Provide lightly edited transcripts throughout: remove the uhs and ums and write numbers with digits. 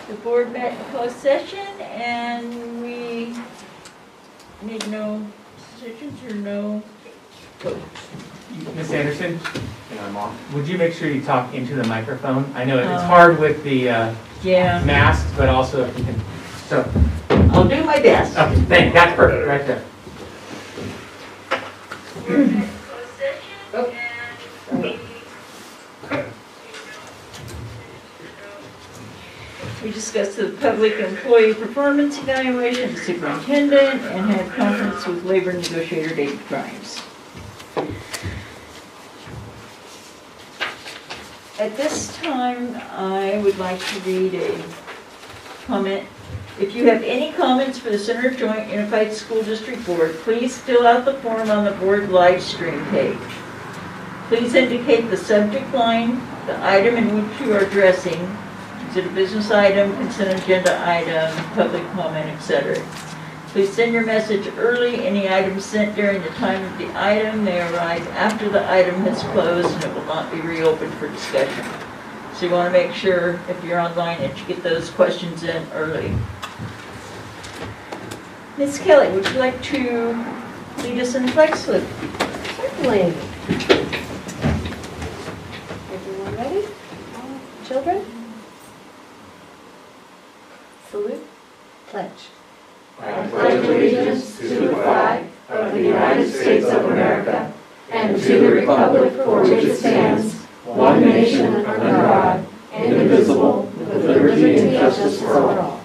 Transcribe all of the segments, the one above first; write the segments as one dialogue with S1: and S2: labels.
S1: The board met in closed session and we made no decisions or no votes.
S2: Ms. Anderson, would you make sure you talk into the microphone? I know it's hard with the
S1: Yeah,
S2: masks, but also if you can. So,
S1: I'll do my best.
S2: okay, thank you. That's perfect, right there.
S1: We discussed the public employee performance evaluation, the superintendent, and had conference with labor negotiator David Grimes. At this time, I would like to read a comment. If you have any comments for the Center Joint Unified School District Board, please fill out the form on the board live stream page. Please indicate the subject line, the item in which you are addressing. Is it a business item, consent agenda item, public comment, etc.? Please send your message early. Any items sent during the time of the item may arrive after the item has closed and it will not be reopened for discussion. So you want to make sure if you're online that you get those questions in early. Ms. Kelly, would you like to lead us in the flag salute?
S3: Certainly. Everyone ready? Children? Salute. Pledge.
S4: I pledge allegiance to the flag of the United States of America and to the republic for which it stands, one nation under God, indivisible, with liberty and justice for all.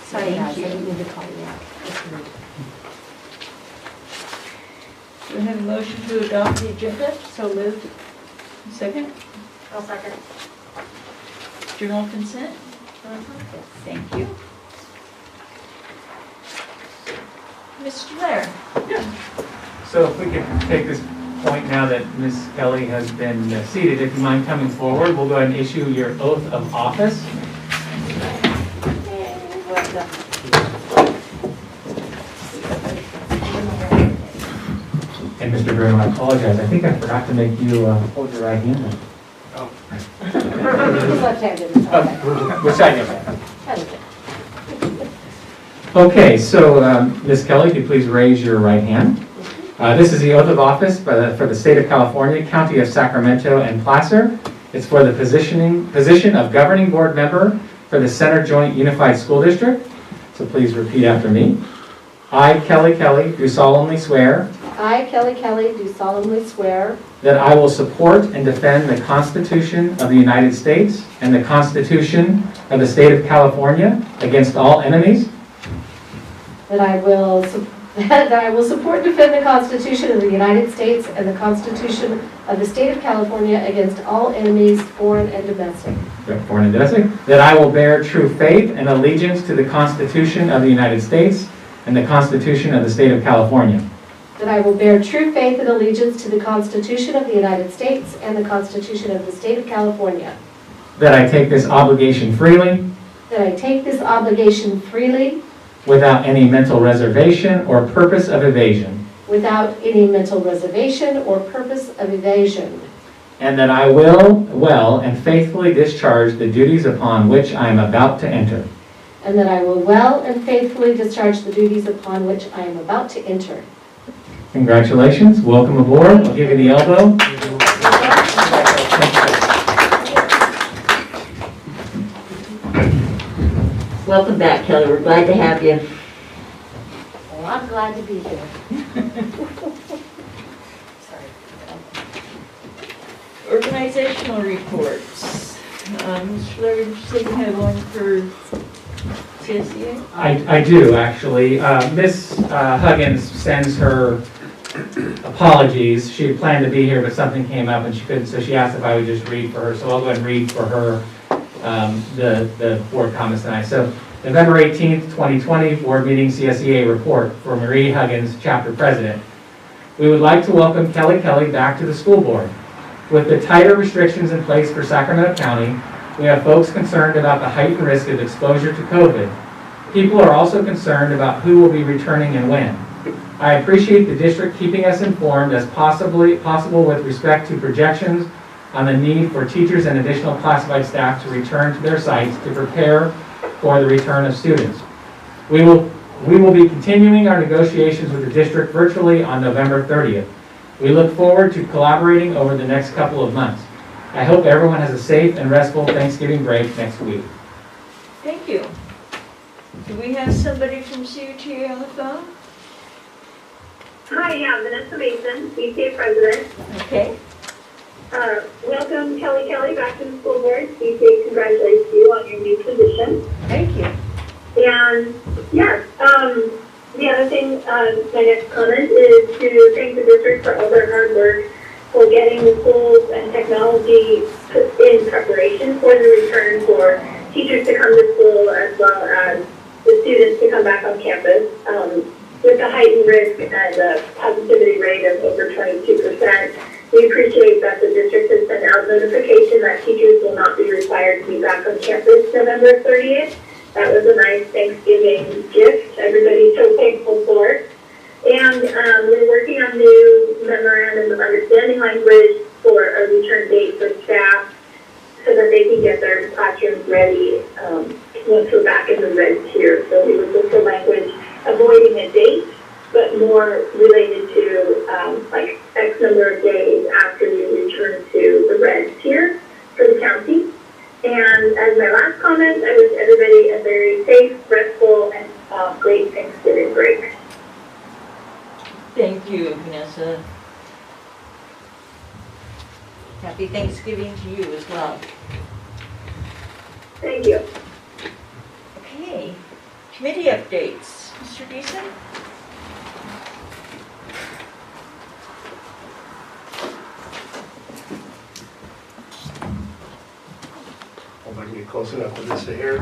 S3: Sorry guys, I didn't mean to call you out.
S1: Do we have a motion to adopt the agenda?
S3: So moved.
S1: Second?
S3: I'll second.
S1: General consent? Thank you. Mr. Lair?
S2: So if we can take this point now that Ms. Kelly has been seated, if you mind coming forward, we'll go ahead and issue your oath of office. And Mr. Bruno, I apologize. I think I forgot to make you hold your right hand.
S3: Oh. Left-handed.
S2: Which side you have? Okay, so Ms. Kelly, if you please raise your right hand. This is the oath of office for the state of California, county of Sacramento, and Placer. It's for the position of governing board member for the Center Joint Unified School District. So please repeat after me. I, Kelly Kelly, do solemnly swear
S3: I, Kelly Kelly, do solemnly swear
S2: that I will support and defend the Constitution of the United States and the Constitution of the state of California against all enemies,
S3: that I will support and defend the Constitution of the United States and the Constitution of the state of California against all enemies, foreign and domestic.
S2: that I will bear true faith and allegiance to the Constitution of the United States and the Constitution of the state of California,
S3: That I will bear true faith and allegiance to the Constitution of the United States and the Constitution of the state of California.
S2: that I take this obligation freely
S3: That I take this obligation freely
S2: without any mental reservation or purpose of evasion,
S3: without any mental reservation or purpose of evasion.
S2: and that I will well and faithfully discharge the duties upon which I am about to enter.
S3: And that I will well and faithfully discharge the duties upon which I am about to enter.
S2: Congratulations, welcome aboard. I'll give you the elbow.
S1: Welcome back, Kelly. We're glad to have you.
S3: Well, I'm glad to be here. Sorry.
S1: Organizational reports. Mr. Larry, did you say you had one for CSEA?
S2: I do, actually. Ms. Huggins sends her apologies. She had planned to be here, but something came up and she couldn't, so she asked if I would just read for her. So I'll go ahead and read for her the board comments tonight. So November 18th, 2020, board meeting CSEA report for Marie Huggins, chapter president. We would like to welcome Kelly Kelly back to the school board. With the tighter restrictions in place for Sacramento County, we have folks concerned about the heightened risk of exposure to COVID. People are also concerned about who will be returning and when. I appreciate the district keeping us informed as possible with respect to projections on the need for teachers and additional classified staff to return to their sites to prepare for the return of students. We will be continuing our negotiations with the district virtually on November 30th. We look forward to collaborating over the next couple of months. I hope everyone has a safe and restful Thanksgiving break next week.
S1: Thank you. Do we have somebody from CUTA on the phone?
S5: Hi, yeah, Vanessa Mason, CTA President.
S1: Okay.
S5: Welcome Kelly back to the school board. CTA congratulates you on your new position.
S1: Thank you.
S5: And yes, the other thing, my next comment is to thank the district for all their hard work for getting the schools and technology in preparation for the return for teachers to come to school as well as the students to come back on campus. With the heightened risk and the positivity rate of over 22%, we appreciate that the district has sent out notification that teachers will not be required to be back on campus November 30th. That was a nice Thanksgiving gift. Everybody's so thankful for it. And we're working on new memorandum of understanding language for a return date for staff so that they can get their classrooms ready once we're back in the red tier. So we would look for language avoiding a date, but more related to like X number of days after you return to the red tier for the county. And as my last comment, I wish everybody a very safe, restful, and great Thanksgiving break.
S1: Thank you, Vanessa. Happy Thanksgiving to you as well.
S5: Thank you.
S1: Okay, committee updates. Mr. Deason?
S6: Hope I can get close enough with this here.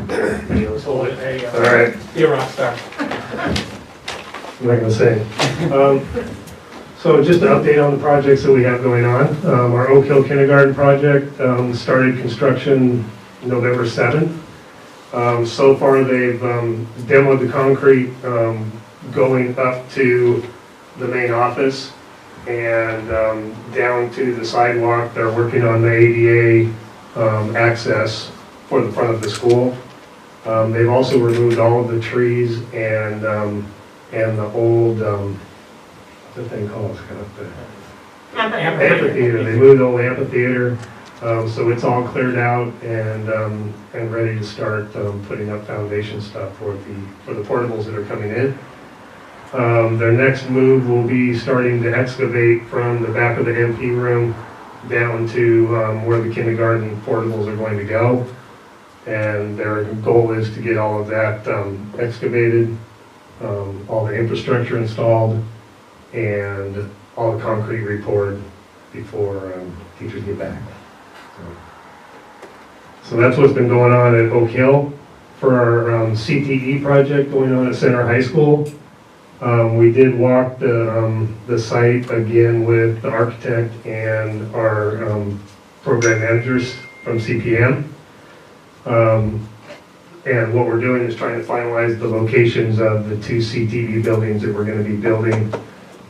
S6: Maybe let's hold it.
S2: There you go.
S6: All right,
S2: You're a rock star.
S6: I'm not gonna say. So just an update on the projects that we have going on. Our Oak Hill Kindergarten project started construction November 7th. So far they've demoed the concrete going up to the main office and down to the sidewalk. They're working on the ADA access for the front of the school. They've also removed all of the trees and the old, what's the thing called? It's kind of the amphitheater. They moved the old amphitheater, so it's all cleared out and ready to start putting up foundation stuff for the portables that are coming in. Their next move will be starting to excavate from the back of the MP room down to where the kindergarten portables are going to go. And their goal is to get all of that excavated, all the infrastructure installed, and all the concrete repoured before teachers get back. So that's what's been going on at Oak Hill. For our CTE project going on at Center High School, we did walk the site again with the architect and our program managers from CPM. And what we're doing is trying to finalize the locations of the two CTE buildings that we're going to be building.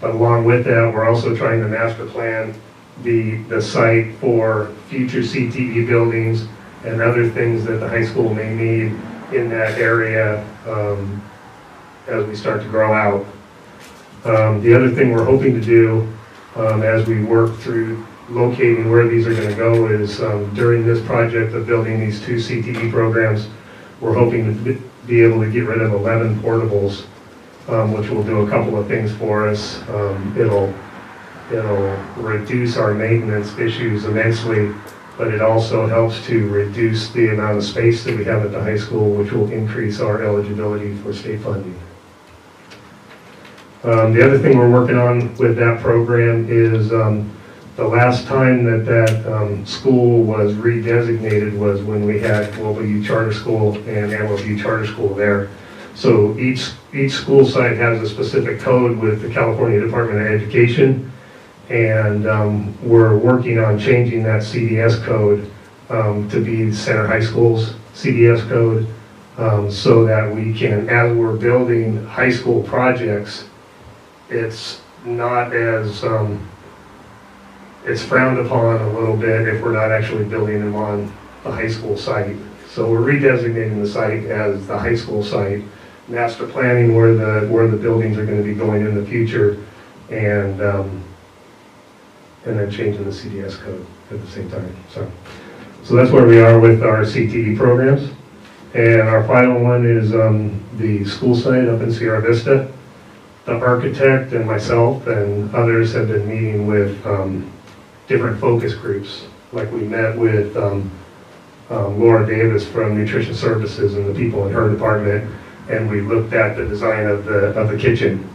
S6: But along with that, we're also trying to master plan the site for future CTE buildings and other things that the high school may need in that area as we start to grow out. The other thing we're hoping to do as we work through locating where these are going to go is during this project of building these two CTE programs, we're hoping to be able to get rid of 11 portables, which will do a couple of things for us. It'll reduce our maintenance issues immensely, but it also helps to reduce the amount of space that we have at the high school, which will increase our eligibility for state funding. The other thing we're working on with that program is the last time that school was redesignated was when we had Global U Charter School and Amarillo U Charter School there. So each school site has a specific code with the California Department of Education, and we're working on changing that CDS code to be Center High School's CDS code so that we can, as we're building high school projects, it's not as, it's frowned upon a little bit if we're not actually building them on the high school site. So we're redesignating the site as the high school site, master planning where the buildings are gonna be going in the future, and then changing the CDS code at the same time. So that's where we are with our CTE programs. And our final one is the school site up in Sierra Vista. The architect and myself and others have been meeting with different focus groups. Like we met with Laura Davis from Nutrition Services and the people in her department, and we looked at the design of the kitchen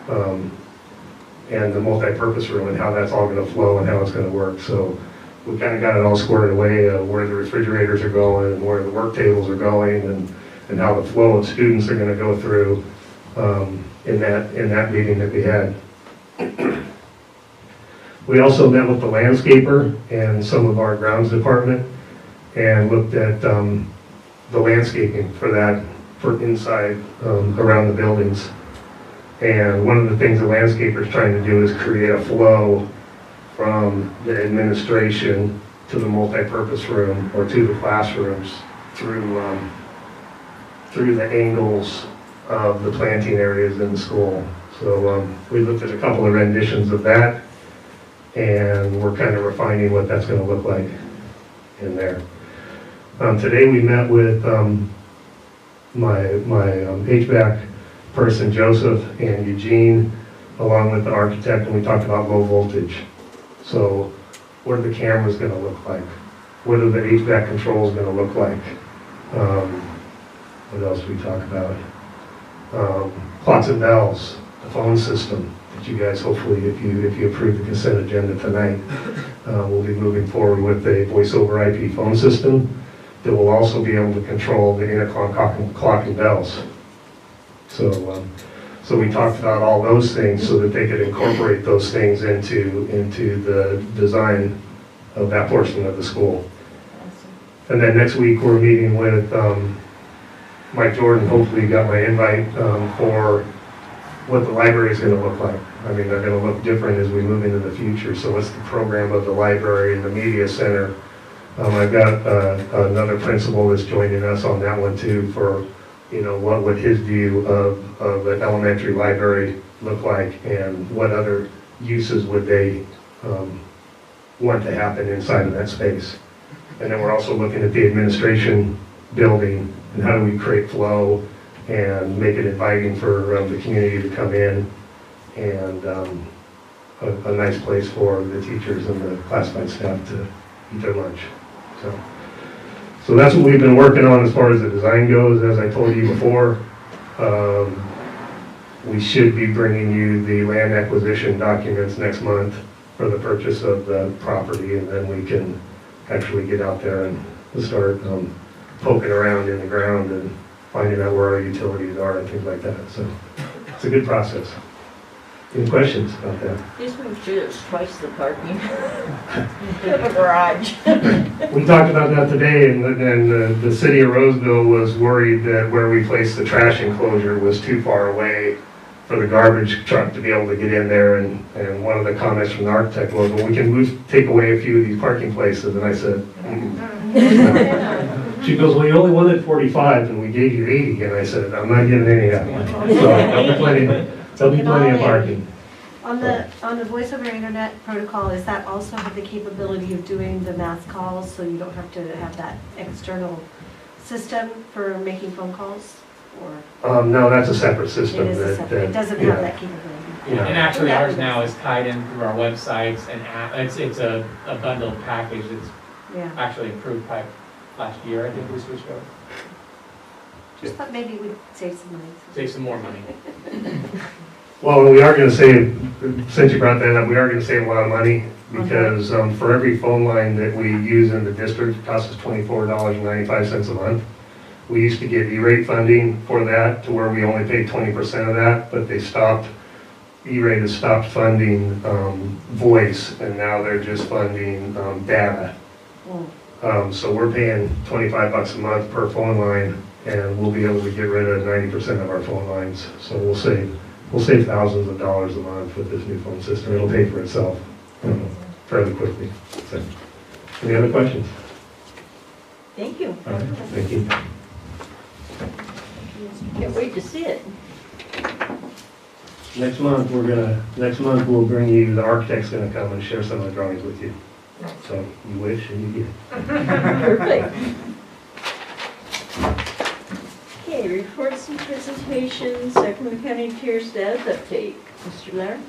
S6: and the multi-purpose room and how that's all going to flow and how it's going to work. So we kind of got it all squared away of where the refrigerators are going and where the work tables are going and how the flow of students are going to go through in that meeting that we had. We also met with the landscaper and some of our grounds department and looked at the landscaping for inside around the buildings. And one of the things the landscaper is trying to do is create a flow from the administration to the multi-purpose room or to the classrooms through the angles of the planting areas in the school. So we looked at a couple of renditions of that, and we're kind of refining what that's going to look like in there. Today we met with my HVAC person, Joseph, and Eugene, along with the architect, and we talked about low voltage. So what are the cameras going to look like? What are the HVAC controls going to look like? What else did we talk about? Clocks and bells, the phone system that you guys, hopefully, if you approve the consent agenda tonight, we'll be moving forward with a voice over IP phone system that will also be able to control the intercom clock and bells. So we talked about all those things so that they could incorporate those things into the design of that portion of the school. And then next week we're meeting with Mike Jordan. Hopefully you got my invite for what the library is going to look like. I mean, they're going to look different as we move into the future. So what's the program of the library and the media center? I've got another principal that's joining us on that one too for, you know, what would his view of an elementary library look like and what other uses would they want to happen inside of that space. And then we're also looking at the administration building and how do we create flow and make it inviting for the community to come in and a nice place for the teachers and the classified staff to eat their lunch. So that's what we've been working on as far as the design goes. As I told you before, we should be bringing you the land acquisition documents next month for the purchase of the property, and then we can actually get out there and start poking around in the ground and finding out where our utilities are and things like that. So it's a good process. Any questions about that?
S1: Just make sure there's twice the parking. You have a garage.
S6: We talked about that today, and the city of Roseville was worried that where we placed the trash enclosure was too far away for the garbage truck to be able to get in there, and one of the comments from the architect was, well, we can take away a few of these parking places, and I said, She goes, well, you only wanted 45, and we gave you 80, and I said, I'm not getting any of that. So there'll be plenty of parking.
S4: On the voice over internet protocol, does that also have the capability of doing the mass calls, so you don't have to have that external system for making phone calls? Or
S6: No, that's a separate system.
S4: it is separate. It doesn't have that capability.
S2: Yeah, and actually ours now is tied in through our websites and app. It's a bundled package that's
S4: Yeah.
S2: actually approved by last year, I think we switched over.
S4: Just thought maybe we'd save some money.
S2: Save some more money.
S6: Well, we are going to save, since you brought that up, we are going to save a lot of money because for every phone line that we use in the district, it costs us $24.95 a month. We used to get E-rate funding for that to where we only paid 20% of that, but they stopped, E-rate has stopped funding voice, and now they're just funding data. So we're paying $25 a month per phone line, and we'll be able to get rid of 90% of our phone lines. So we'll save we'll save thousands of dollars a month with this new phone system. It'll pay for itself fairly quickly. So, any other questions?
S1: Thank you.
S6: All right, thank you.
S1: Can't wait to see it.
S6: Next month, we'll bring you, the architect's gonna come and share some of the drawings with you. So you wish and you get.
S1: Perfect. Okay, reports and presentations, Sacramento County Tier status update. Mr. Lair?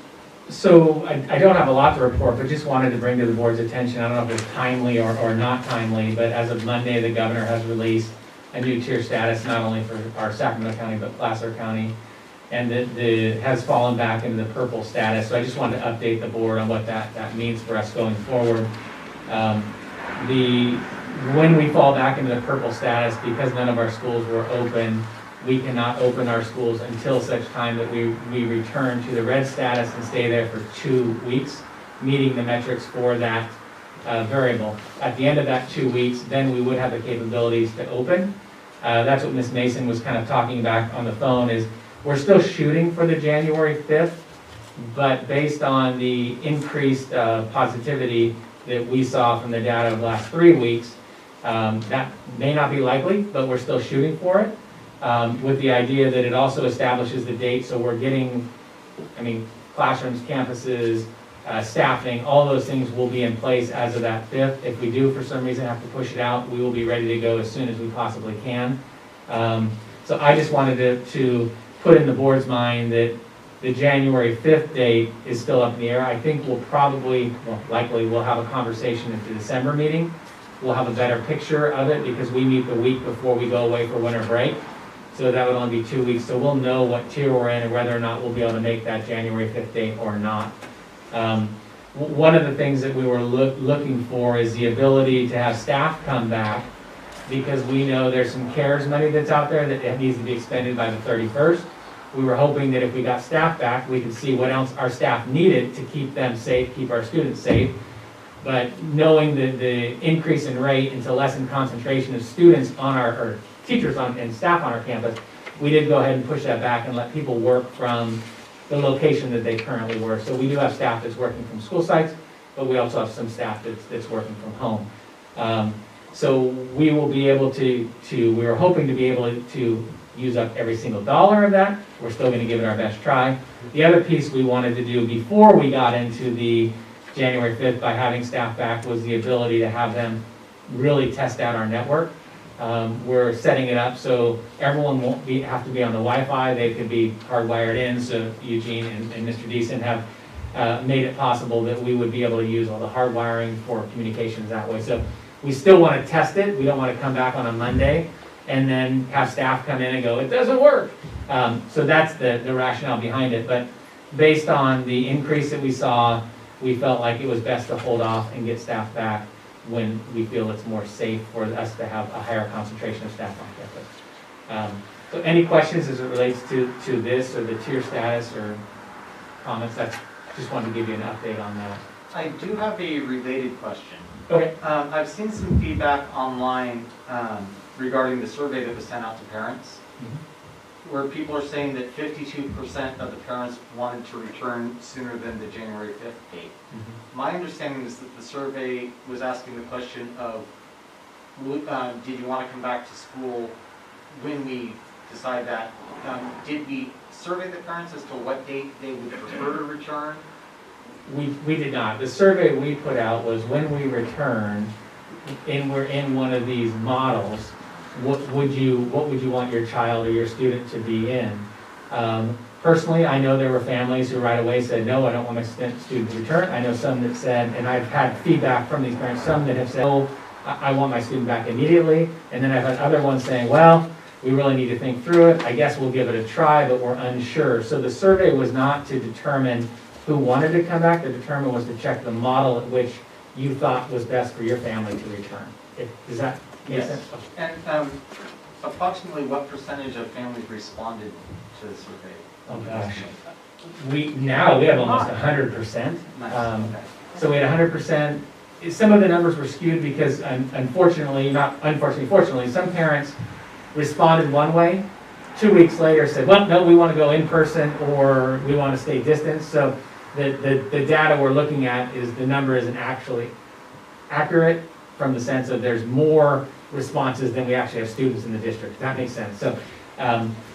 S2: So I don't have a lot to report, but just wanted to bring to the board's attention, I don't know if it's timely or not timely, but as of Monday, the governor has released a new tier status, not only for our Sacramento County, but Placer County, and it has fallen back into the purple status. So I just wanted to update the board on what that means for us going forward. When we fall back into the purple status, because none of our schools were open, we cannot open our schools until such time that we return to the red status and stay there for 2 weeks, meeting the metrics for that variable. At the end of that 2 weeks, then we would have the capabilities to open. That's what Ms. Mason was kind of talking about on the phone, is we're still shooting for the January 5th, but based on the increased positivity that we saw from the data of the last 3 weeks, that may not be likely, but we're still shooting for it. With the idea that it also establishes the date, so we're getting, classrooms, campuses, staffing, all those things will be in place as of that 5th. If we do, for some reason, have to push it out, we will be ready to go as soon as we possibly can. So I just wanted to put in the board's mind that the January 5th date is still up in the air. I think likely we'll have a conversation at the December meeting. We'll have a better picture of it because we meet the week before we go away for winter break. So that would only be 2 weeks. So we'll know what tier we're in and whether or not we'll be able to make that January 5th date or not. One of the things that we were looking for is the ability to have staff come back, because we know there's some CARES money that's out there that needs to be expended by the 31st. We were hoping that if we got staff back, we could see what else our staff needed to keep them safe, keep our students safe. But knowing the increase in rate and to lessen concentration of students or teachers and staff on our campus, we did go ahead and push that back and let people work from the location that they currently work. So we do have staff that's working from school sites, but we also have some staff that's working from home. So we will be able we were hoping to be able to use up every single dollar of that. We're still going to give it our best try. The other piece we wanted to do before we got into the January 5th by having staff back was the ability to have them really test out our network. We're setting it up so everyone won't have to be on the Wi-Fi. They could be hardwired in. So Eugene and Mr. Deason have made it possible that we would be able to use all the hardwiring for communications that way. So we still want to test it. We don't want to come back on a Monday and then have staff come in and go, it doesn't work. So that's the rationale behind it. But based on the increase that we saw, we felt like it was best to hold off and get staff back when we feel it's more safe for us to have a higher concentration of staff on campus. So any questions as it relates to this or the tier status or comments? Just wanted to give you an update on that.
S7: I do have a related question.
S2: Okay.
S7: I've seen some feedback online regarding the survey that was sent out to parents, where people are saying that 52% of the parents wanted to return sooner than the January 5th date. My understanding is that the survey was asking the question of, did you want to come back to school when we decide that? Did we survey the parents as to what date they would prefer to return?
S2: We did not. The survey we put out was when we return, and we're in one of these models, what would you want your child or your student to be in? Personally, I know there were families who right away said, no, I don't want my student to return. I know some that said, and I've had feedback from these parents, some that have said, oh, I want my student back immediately. And then I've had other ones saying, well, we really need to think through it. I guess we'll give it a try, but we're unsure. So the survey was not to determine who wanted to come back. The determine was to check the model at which you thought was best for your family to return. Does that make sense?
S7: And approximately what percentage of families responded to the survey?
S2: Oh gosh, we have almost 100%.
S7: Okay.
S2: So we had 100%. Some of the numbers were skewed because fortunately, some parents responded one way 2 weeks later said, well, no, we want to go in person or we want to stay distant. So the data we're looking at is the number isn't actually accurate from the sense of there's more responses than we actually have students in the district. If that makes sense. So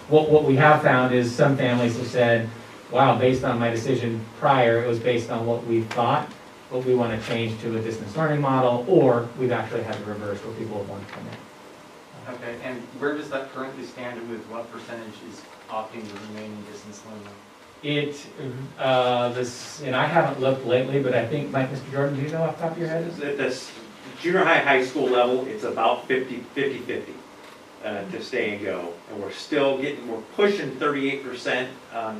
S2: what we have found is some families have said, wow, based on my decision prior, it was based on what we thought, but we want to change to a distance learning model, or we've actually had the reverse where people have wanted to come in.
S7: Okay, and where does that currently stand with what percentage is opting to remain in distance learning?
S2: And I haven't looked lately, but I think, Mr. Jordan, do you know off the top of your head?
S8: At this junior high school level, it's about 50-50 to stay and go. And we're pushing 38%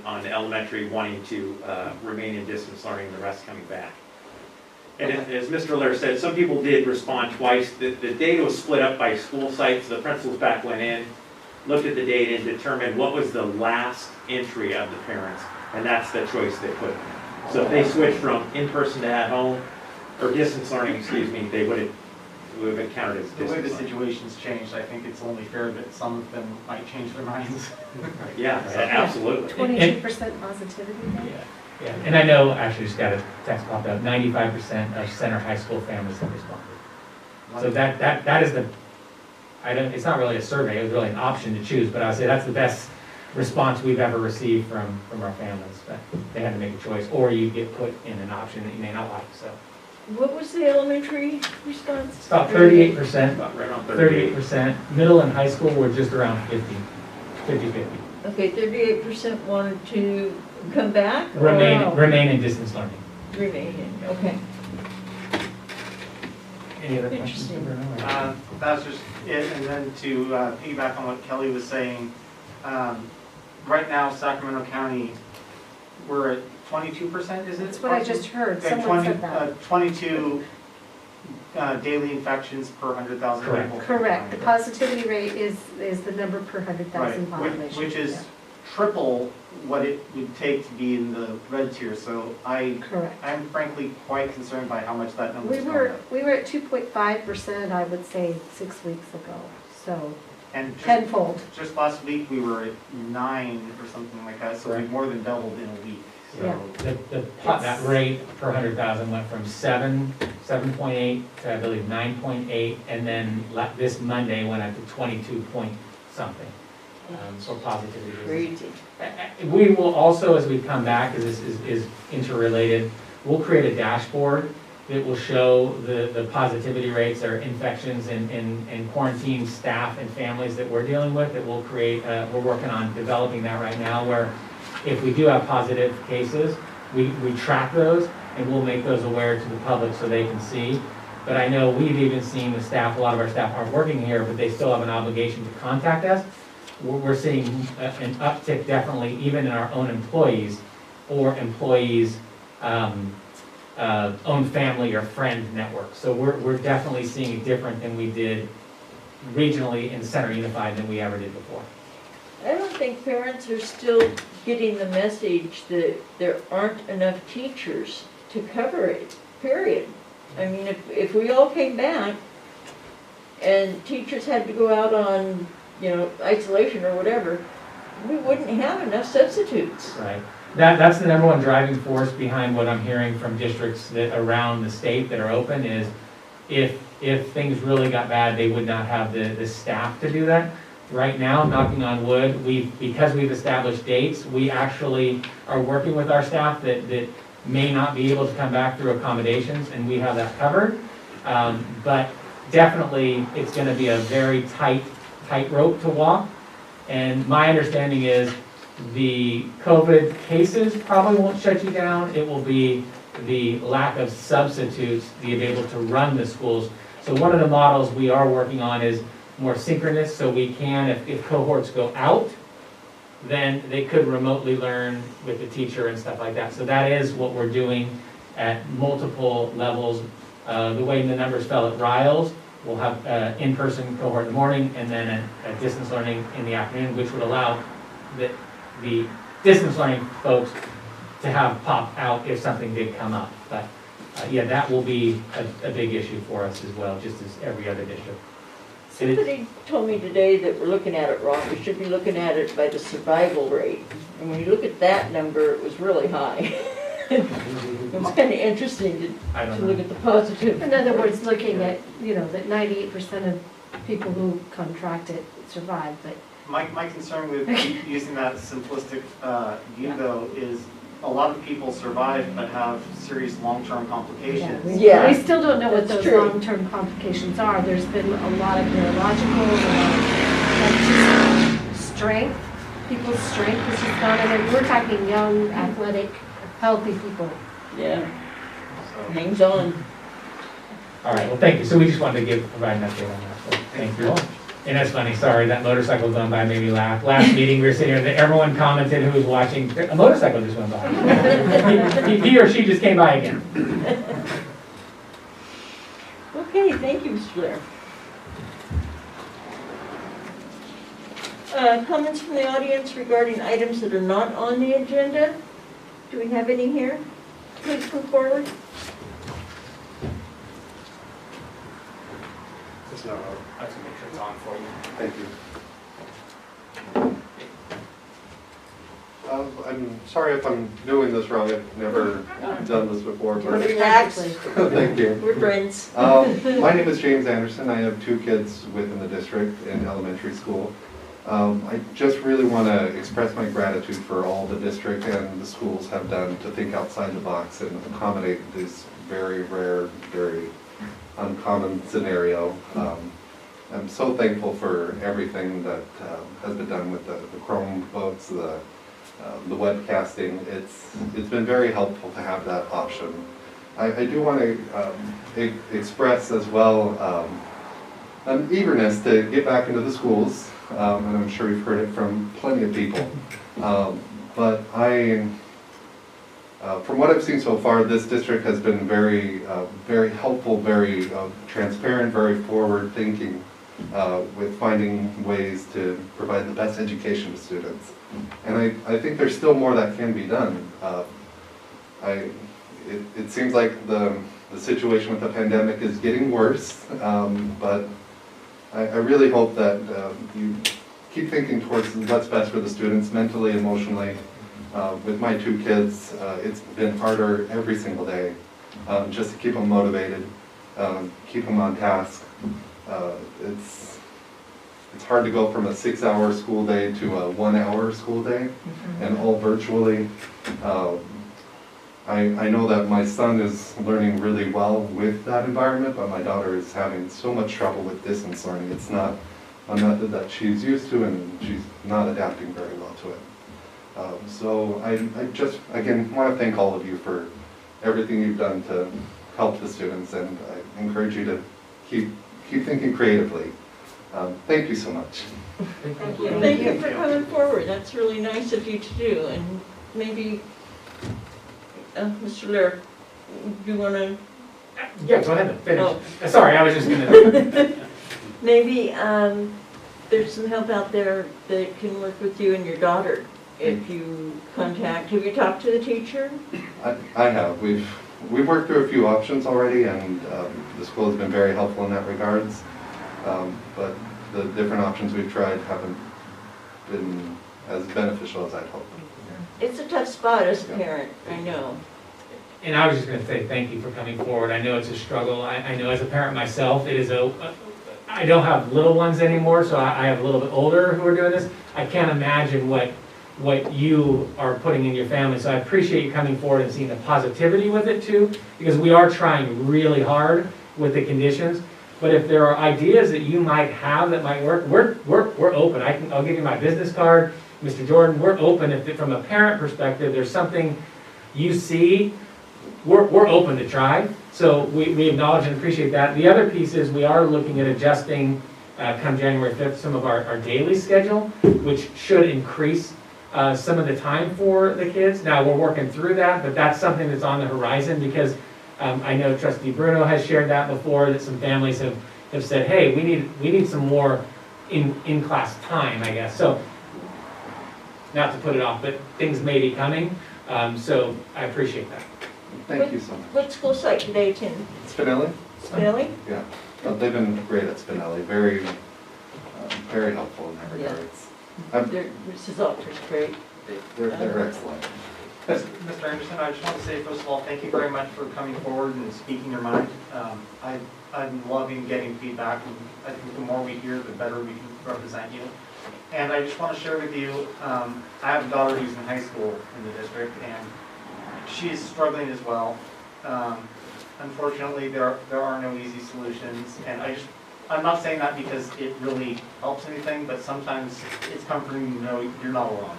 S8: on elementary wanting to remain in distance learning, the rest coming back. And as Mr. Lair said, some people did respond twice. The data was split up by school sites. The principals back went in, looked at the data and determined what was the last entry of the parents, and that's the choice they put. So if they switched from in-person to at home, or distance learning, excuse me, they would have been counted as
S7: The way the
S8: distance learning.
S7: situation's changed, I think it's only fair that some of them might change their minds.
S8: Yeah, absolutely.
S3: 22% positivity rate?
S2: Yeah, and I know, actually just got a text popped up, 95% of Center High School families have responded. So that is it's not really a survey, it was really an option to choose, but I would say that's the best response we've ever received from our families. But they had to make a choice, or you get put in an option that you may not like, so.
S1: What was the elementary response?
S2: It's about 38%,
S8: About right on 38.
S2: 38%. Middle and high school were just around 50-50.
S1: Okay, 38% wanted to come back? or
S2: Remain in distance learning.
S1: Remain in, okay.
S2: Any other questions?
S1: Interesting.
S2: Bruno?
S7: That's just it, and then to piggyback on what Kelly was saying, right now Sacramento County, we're at 22%, is it?
S3: That's what I just heard,
S7: Okay,
S3: someone said that.
S7: 22 daily infections per 100,000
S2: Correct.
S7: people.
S3: Correct, the positivity rate is the number per 100,000
S7: Right,
S3: population.
S7: which is
S3: Yeah.
S7: triple what it would take to be in the red tier, so
S3: Correct.
S7: I'm frankly quite concerned by how much that number
S3: We
S7: is
S3: were,
S7: going up.
S3: we were at 2.5%, I would say, 6 weeks ago, so
S7: And
S3: tenfold.
S7: just last week, we were at 9 or something like that, so we more than doubled in a week.
S3: Yeah.
S7: So
S2: That rate per 100,000 went from 7.8 to I believe 9.8, and then this Monday went up to 22 point something. For positivity.
S1: Crazy.
S2: We will also, as we come back, because this is interrelated, we'll create a dashboard that will show the positivity rates or infections and quarantine staff and families that we're dealing with, that we'll create, we're working on developing that right now, where if we do have positive cases, we track those and we'll make those aware to the public so they can see. But I know we've even seen the staff, a lot of our staff aren't working here, but they still have an obligation to contact us. We're seeing an uptick definitely even in our own employees or employees' own family or friend network. So we're definitely seeing it different than we did regionally in Center Unified than we ever did before.
S1: I don't think parents are still getting the message that there aren't enough teachers to cover it, period. I mean, if we all came back and teachers had to go out on, isolation or whatever, we wouldn't have enough substitutes.
S2: Right. That's the number one driving force behind what I'm hearing from districts that around the state that are open is if things really got bad, they would not have the staff to do that. Right now, knocking on wood, because we've established dates, we actually are working with our staff that may not be able to come back through accommodations, and we have that covered. But definitely, it's going to be a very tightrope to walk. And my understanding is the COVID cases probably won't shut you down. It will be the lack of substitutes to be able to run the schools. So one of the models we are working on is more synchronous, so we can, if cohorts go out, then they could remotely learn with the teacher and stuff like that. So that is what we're doing at multiple levels. The way the numbers fell at Riles, we'll have in-person cohort in the morning and then a distance learning in the afternoon, which would allow the distance learning folks to have pop out if something did come up. But yeah, that will be a big issue for us as well, just as every other district.
S1: Somebody told me today that we're looking at it wrong. We should be looking at it by the survival rate. And when you look at that number, it was really high. It was kind of interesting
S2: I
S1: to
S2: don't
S1: look
S2: know.
S1: at the positive.
S3: In other words, looking at, that 98% of people who contract it survive, but
S7: My concern with using that simplistic view though is a lot of people survive but have serious long-term complications.
S1: Yeah.
S3: we still don't know what
S1: That's
S3: those
S1: true.
S3: long-term complications are. There's been a lot of neurological, like just strength, people's strength has just gone, and we're talking young, athletic, healthy people.
S1: Yeah,
S7: So-
S1: hangs on.
S2: All right, well, thank you. So we just wanted to provide an update on that, so thank you all. And that's funny, sorry, that motorcycle going by made me laugh. Last meeting, we were sitting here, and everyone commented who was watching, a motorcycle just went by. He or she just came by again.
S1: Okay, thank you, Mr. Blair. Comments from the audience regarding items that are not on the agenda? Do we have any here? Please come forward.
S2: Just know, I have to make sure it's on for you.
S9: Thank you. I'm sorry if I'm doing this wrong, I've never done this before, but
S1: Relax,
S9: thank you.
S1: we're friends.
S9: My name is James Anderson, I have 2 kids within the district in elementary school. I just really want to express my gratitude for all the district and the schools have done to think outside the box and accommodate this very rare, very uncommon scenario. I'm so thankful for everything that has been done with the Chromebooks, the webcasting. It's been very helpful to have that option. I do want to express as well an eagerness to get back into the schools, and I'm sure you've heard it from plenty of people. But from what I've seen so far, this district has been very helpful, very transparent, very forward-thinking with finding ways to provide the best education to students. And I think there's still more that can be done. It seems like the situation with the pandemic is getting worse, but I really hope that you keep thinking towards what's best for the students mentally, emotionally. With my 2 kids, it's been harder every single day just to keep them motivated, keep them on task. It's hard to go from a 6-hour school day to a 1-hour school day, and all virtually. I know that my son is learning really well with that environment, but my daughter is having so much trouble with distance learning. It's not a method that she's used to, and she's not adapting very well to it. So I just, again, want to thank all of you for everything you've done to help the students, and I encourage you to keep thinking creatively. Thank you so much.
S1: Thank you for coming forward. That's really nice of you to do. And maybe, Mr. Lair, do you want to?
S2: Yeah, go ahead and finish.
S1: Oh.
S2: Sorry, I was just gonna.
S1: Maybe there's some help out there that can work with you and your daughter. If you have you talked to the teacher?
S9: I have. We've worked through a few options already, and the school has been very helpful in that regards. But the different options we've tried haven't been as beneficial as I'd hoped.
S1: It's a tough spot as a parent, I know.
S2: And I was just gonna say thank you for coming forward. I know it's a struggle. I know as a parent myself, it is I don't have little ones anymore, so I have a little bit older who are doing this. I can't imagine what you are putting in your family. So I appreciate you coming forward and seeing the positivity with it too, because we are trying really hard with the conditions. But if there are ideas that you might have that might work, we're open. I'll give you my business card, Mr. Jordan. We're open. If from a parent perspective, there's something you see, we're open to try. So we acknowledge and appreciate that. The other piece is we are looking at adjusting come January 5th some of our daily schedule, which should increase some of the time for the kids. Now we're working through that, but that's something that's on the horizon because I know Trustee Bruno has shared that before, that some families have said, hey, we need some more in-class time, I guess. So, not to put it off, but things may be coming, so I appreciate that.
S9: Thank you so much.
S1: What school site do they attend?
S9: Spinelli?
S1: Spinelli?
S9: Yeah. they've been great at Spinelli, very, very helpful in that regard.
S1: Mrs. Alter's great.
S9: They're excellent.
S7: Mr. Anderson, I just want to say, first of all, thank you very much for coming forward and speaking your mind. I'm loving getting feedback, and I think the more we hear, the better we can represent you. And I just want to share with you, I have a daughter who's in high school in the district, and she is struggling as well. Unfortunately, there are no easy solutions, and I'm not saying that because it really helps anything, but sometimes it's comforting to know you're not alone.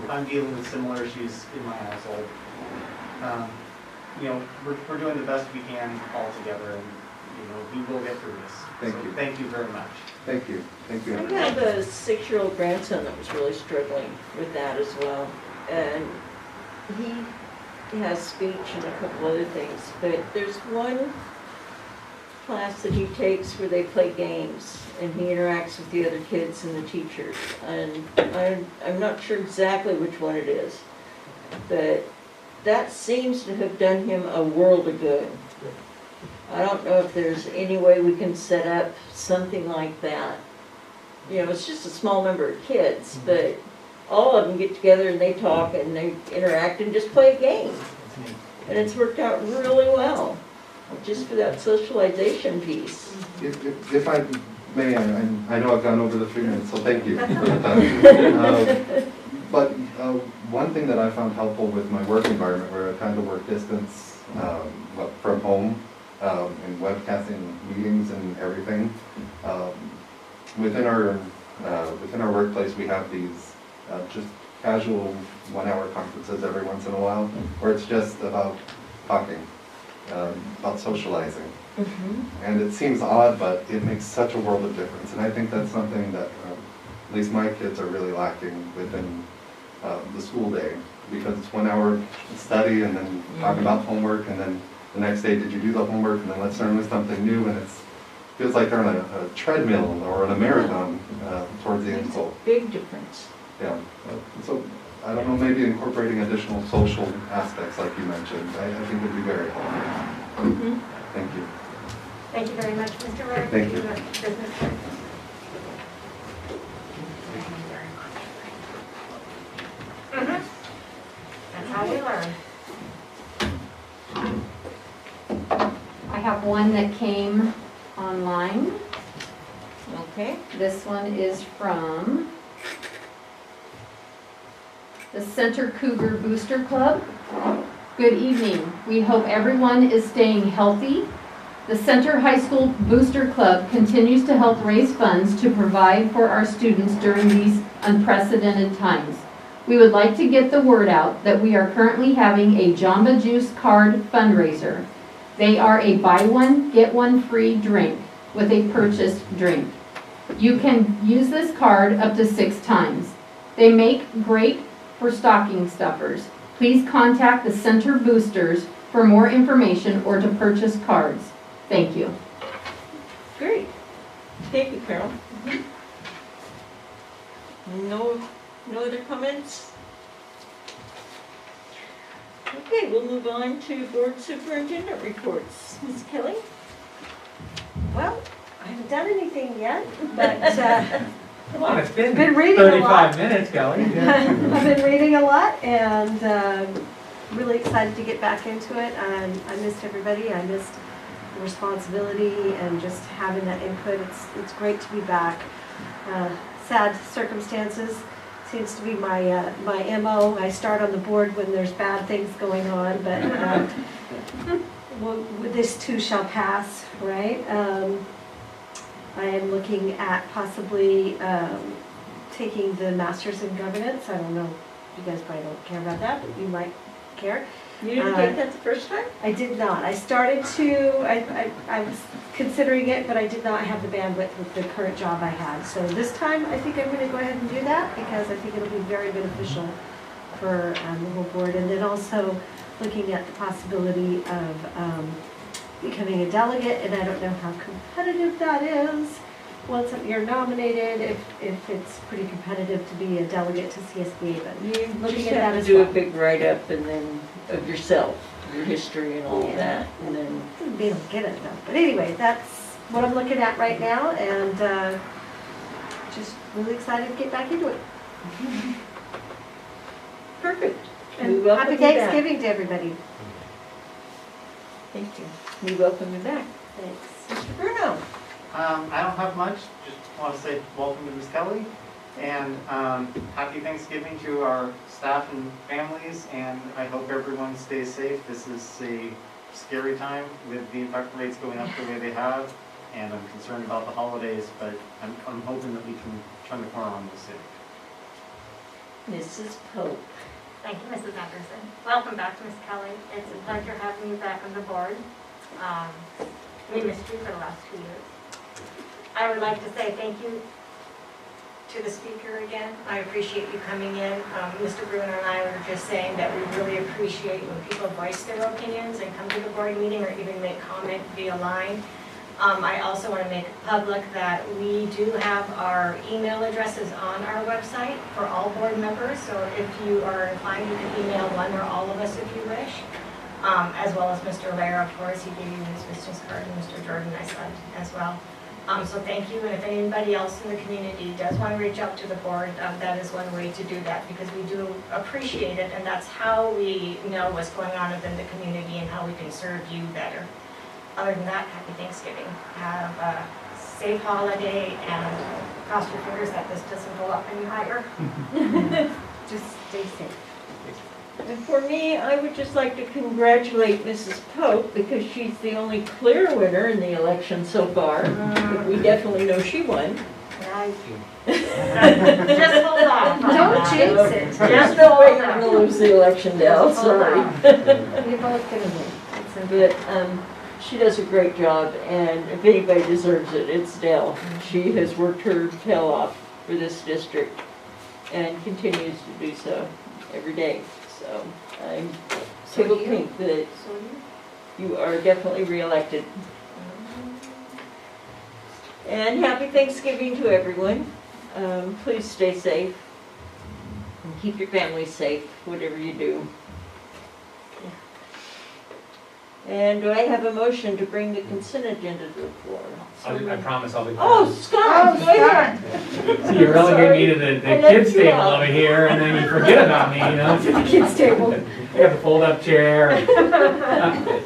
S7: I'm dealing with similar issues in my household. We're doing the best we can all together, and we will get through this.
S9: Thank you.
S7: Thank you very much.
S9: Thank you. Thank you.
S1: I have a 6-year-old grandson that was really struggling with that as well. And he has speech and a couple other things. But there's one class that he takes where they play games and he interacts with the other kids and the teachers. And I'm not sure exactly which one it is. But that seems to have done him a world of good. I don't know if there's any way we can set up something like that. It's just a small number of kids, but all of them get together and they talk and they interact and just play a game. And it's worked out really well, just for that socialization piece.
S9: If I may, I know I've gone over the 3 minutes, so thank you. But one thing that I found helpful with my work environment, where I kind of work distance from home, and webcasting meetings and everything. Within our workplace, we have these just casual 1-hour conferences every once in a while, where it's just about talking, about socializing. Mm-hmm. And it seems odd, but it makes such a world of difference. And I think that's something that at least my kids are really lacking within the school day, because it's 1 hour study and then talk about homework, and then the next day, did you do the homework? And then let's learn something new. And it feels like they're on a treadmill or on a marathon towards the end goal.
S1: Big difference.
S9: Yeah. So I don't know, maybe incorporating additional social aspects like you mentioned, I think would be very helpful.
S1: Mm-hmm.
S9: Thank you.
S4: Thank you very much, Mr. Roy.
S9: Thank you.
S4: Business card. That's how we learn.
S3: I have one that came online.
S1: Okay.
S3: This one is from the Center Cougar Booster Club. Good evening. We hope everyone is staying healthy. The Center High School Booster Club continues to help raise funds to provide for our students during these unprecedented times. We would like to get the word out that we are currently having a Jamba Juice card fundraiser. They are a buy one, get one free drink with a purchased drink. You can use this card up to 6 times. They make great for stocking stuffers. Please contact the Center Boosters for more information or to purchase cards. Thank you.
S1: Great. Thank you, Carol. No other comments? Okay, we'll move on to board superintendent reports. Ms. Kelly?
S10: Well, I haven't done anything yet, but
S2: Come on, it's been
S10: Been reading a
S2: 35 minutes, Kelly.
S10: I've been reading a lot and really excited to get back into it. I missed everybody. I missed the responsibility and just having that input. It's great to be back. Sad circumstances seems to be my MO. I start on the board when there's bad things going on, but well, this too shall pass, right? I am looking at possibly taking the Master's in Governance. I don't know, you guys probably don't care about that, but you might care.
S1: You didn't take that the first time?
S10: I did not. I started to, I was considering it, but I did not have the bandwidth with the current job I had. So this time, I think I'm going to go ahead and do that because I think it'll be very beneficial for the whole board. And then also looking at the possibility of becoming a delegate, and I don't know how competitive that is. Once you're nominated, if it's pretty competitive to be a delegate to CSBA, but
S1: You
S10: looking
S1: just
S10: at that
S1: have to
S10: as
S1: do
S10: well.
S1: a big write-up and then of yourself, your history and all of that, and then
S10: They don't get it though. But anyway, that's what I'm looking at right now, and just really excited to get back into it.
S1: Perfect. We
S10: And
S1: welcome
S10: happy
S1: you back.
S10: Thanksgiving to everybody.
S1: Thank you. We welcome you back.
S10: Thanks.
S1: Mr. Bruno?
S7: I don't have much, just want to say welcome to Ms. Kelly, and happy Thanksgiving to our staff and families, and I hope everyone stays safe. This is a scary time with the infection rates going up the way they have, and I'm concerned about the holidays, but I'm hoping that we can turn the corner on this soon.
S1: Mrs. Pope?
S4: Thank you, Mrs. Anderson. Welcome back to Ms. Kelly. It's a pleasure having you back on the board. We missed you for the last 2 years. I would like to say thank you to the speaker again. I appreciate you coming in. Mr. Bruno and I were just saying that we really appreciate when people voice their opinions and come to the board meeting or even make comment via line. I also want to make it public that we do have our email addresses on our website for all board members. So if you are inclined, you can email one or all of us if you wish. As well as Mr. Lair, of course, he gave you his business card, and Mr. Jordan, I said as well. So thank you, and if anybody else in the community does want to reach out to the board, that is one way to do that, because we do appreciate it, and that's how we know what's going on within the community and how we can serve you better. Other than that, happy Thanksgiving. Have a safe holiday, and cross your fingers that this doesn't go up any higher.
S10: Just stay safe.
S1: And for me, I would just like to congratulate Mrs. Pope because she's the only clear winner in the election so far. We definitely know she won.
S4: Just hold on.
S10: Don't jinx it.
S1: There's no way you're going to lose the election, Dell, sorry.
S10: You're both gonna win. It's okay.
S1: But she does a great job, and if anybody deserves it, it's Dell. She has worked her tail off for this district and continues to do so every day. So I'm tickled pink that you are definitely reelected. And happy Thanksgiving to everyone. Please stay safe and keep your families safe, whatever you do. And do I have a motion to bring the consent agenda to the floor?
S2: I promise I'll be.
S1: Oh, Scott, go ahead.
S2: So you relegate me to the
S1: I let
S2: kids'
S1: you
S2: table
S1: off.
S2: over here, and then you forget about me, you know?
S10: The kids' table.
S2: We have the fold-up chair.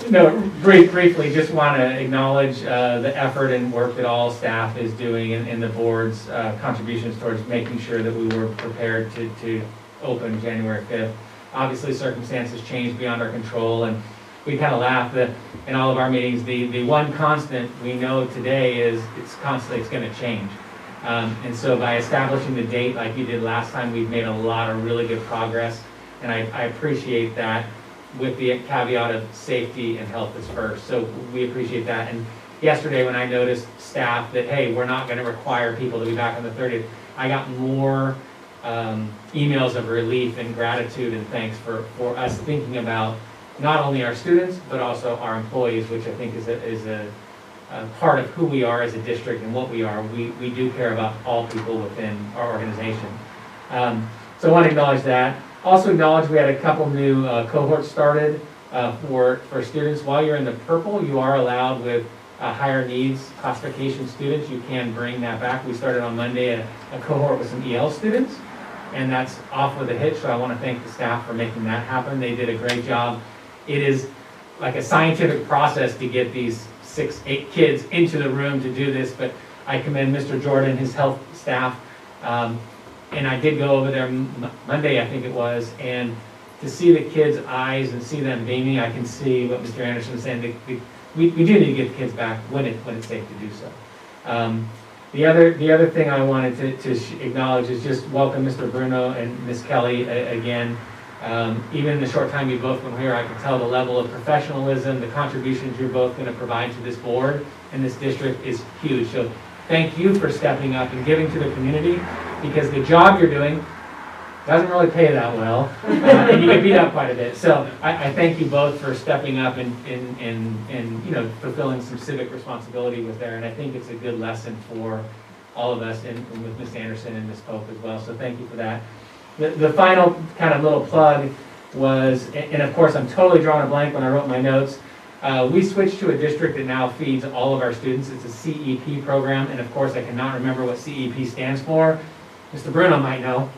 S2: No, briefly, just want to acknowledge the effort and work that all staff is doing and the board's contributions towards making sure that we were prepared to open January 5th. Obviously, circumstances changed beyond our control, and we kind of laugh that in all of our meetings, the one constant we know today is it's going to change. And so by establishing the date like you did last time, we've made a lot of really good progress. And I appreciate that, with the caveat of safety and health is first. So we appreciate that. And yesterday when I noticed staff that, hey, we're not going to require people to be back on the 30th, I got more emails of relief and gratitude and thanks for us thinking about not only our students, but also our employees, which I think is a part of who we are as a district and what we are. We do care about all people within our organization. So I want to acknowledge that. Also acknowledge we had a couple new cohorts started for students. While you're in the purple, you are allowed with higher needs classification students. You can bring that back. We started on Monday a cohort with some EL students, and that's off with a hitch. So I want to thank the staff for making that happen. They did a great job. It is like a scientific process to get these 6-8 kids into the room to do this, but I commend Mr. Jordan, his health staff, and I did go over there Monday, I think it was, and to see the kids' eyes and see them beaming, I can see what Mr. Anderson was saying. We do need to get the kids back when it's safe to do so. The other thing I wanted to acknowledge is just welcome Mr. Bruno and Ms. Kelly again. Even in the short time you've both been here, I can tell the level of professionalism, the contributions you're both going to provide to this board and this district is huge. So thank you for stepping up and giving to the community, because the job you're doing doesn't really pay that well, and you get beat up quite a bit. So I thank you both for stepping up and fulfilling some civic responsibility with there, and I think it's a good lesson for all of us, and with Ms. Anderson and Ms. Pope as well. So thank you for that. The final kind of little plug was, and of course I'm totally drawing a blank when I wrote my notes, We switched to a district that now feeds all of our students. It's a CEP program, and of course, I cannot remember what CEP stands for. Mr. Bruno might know.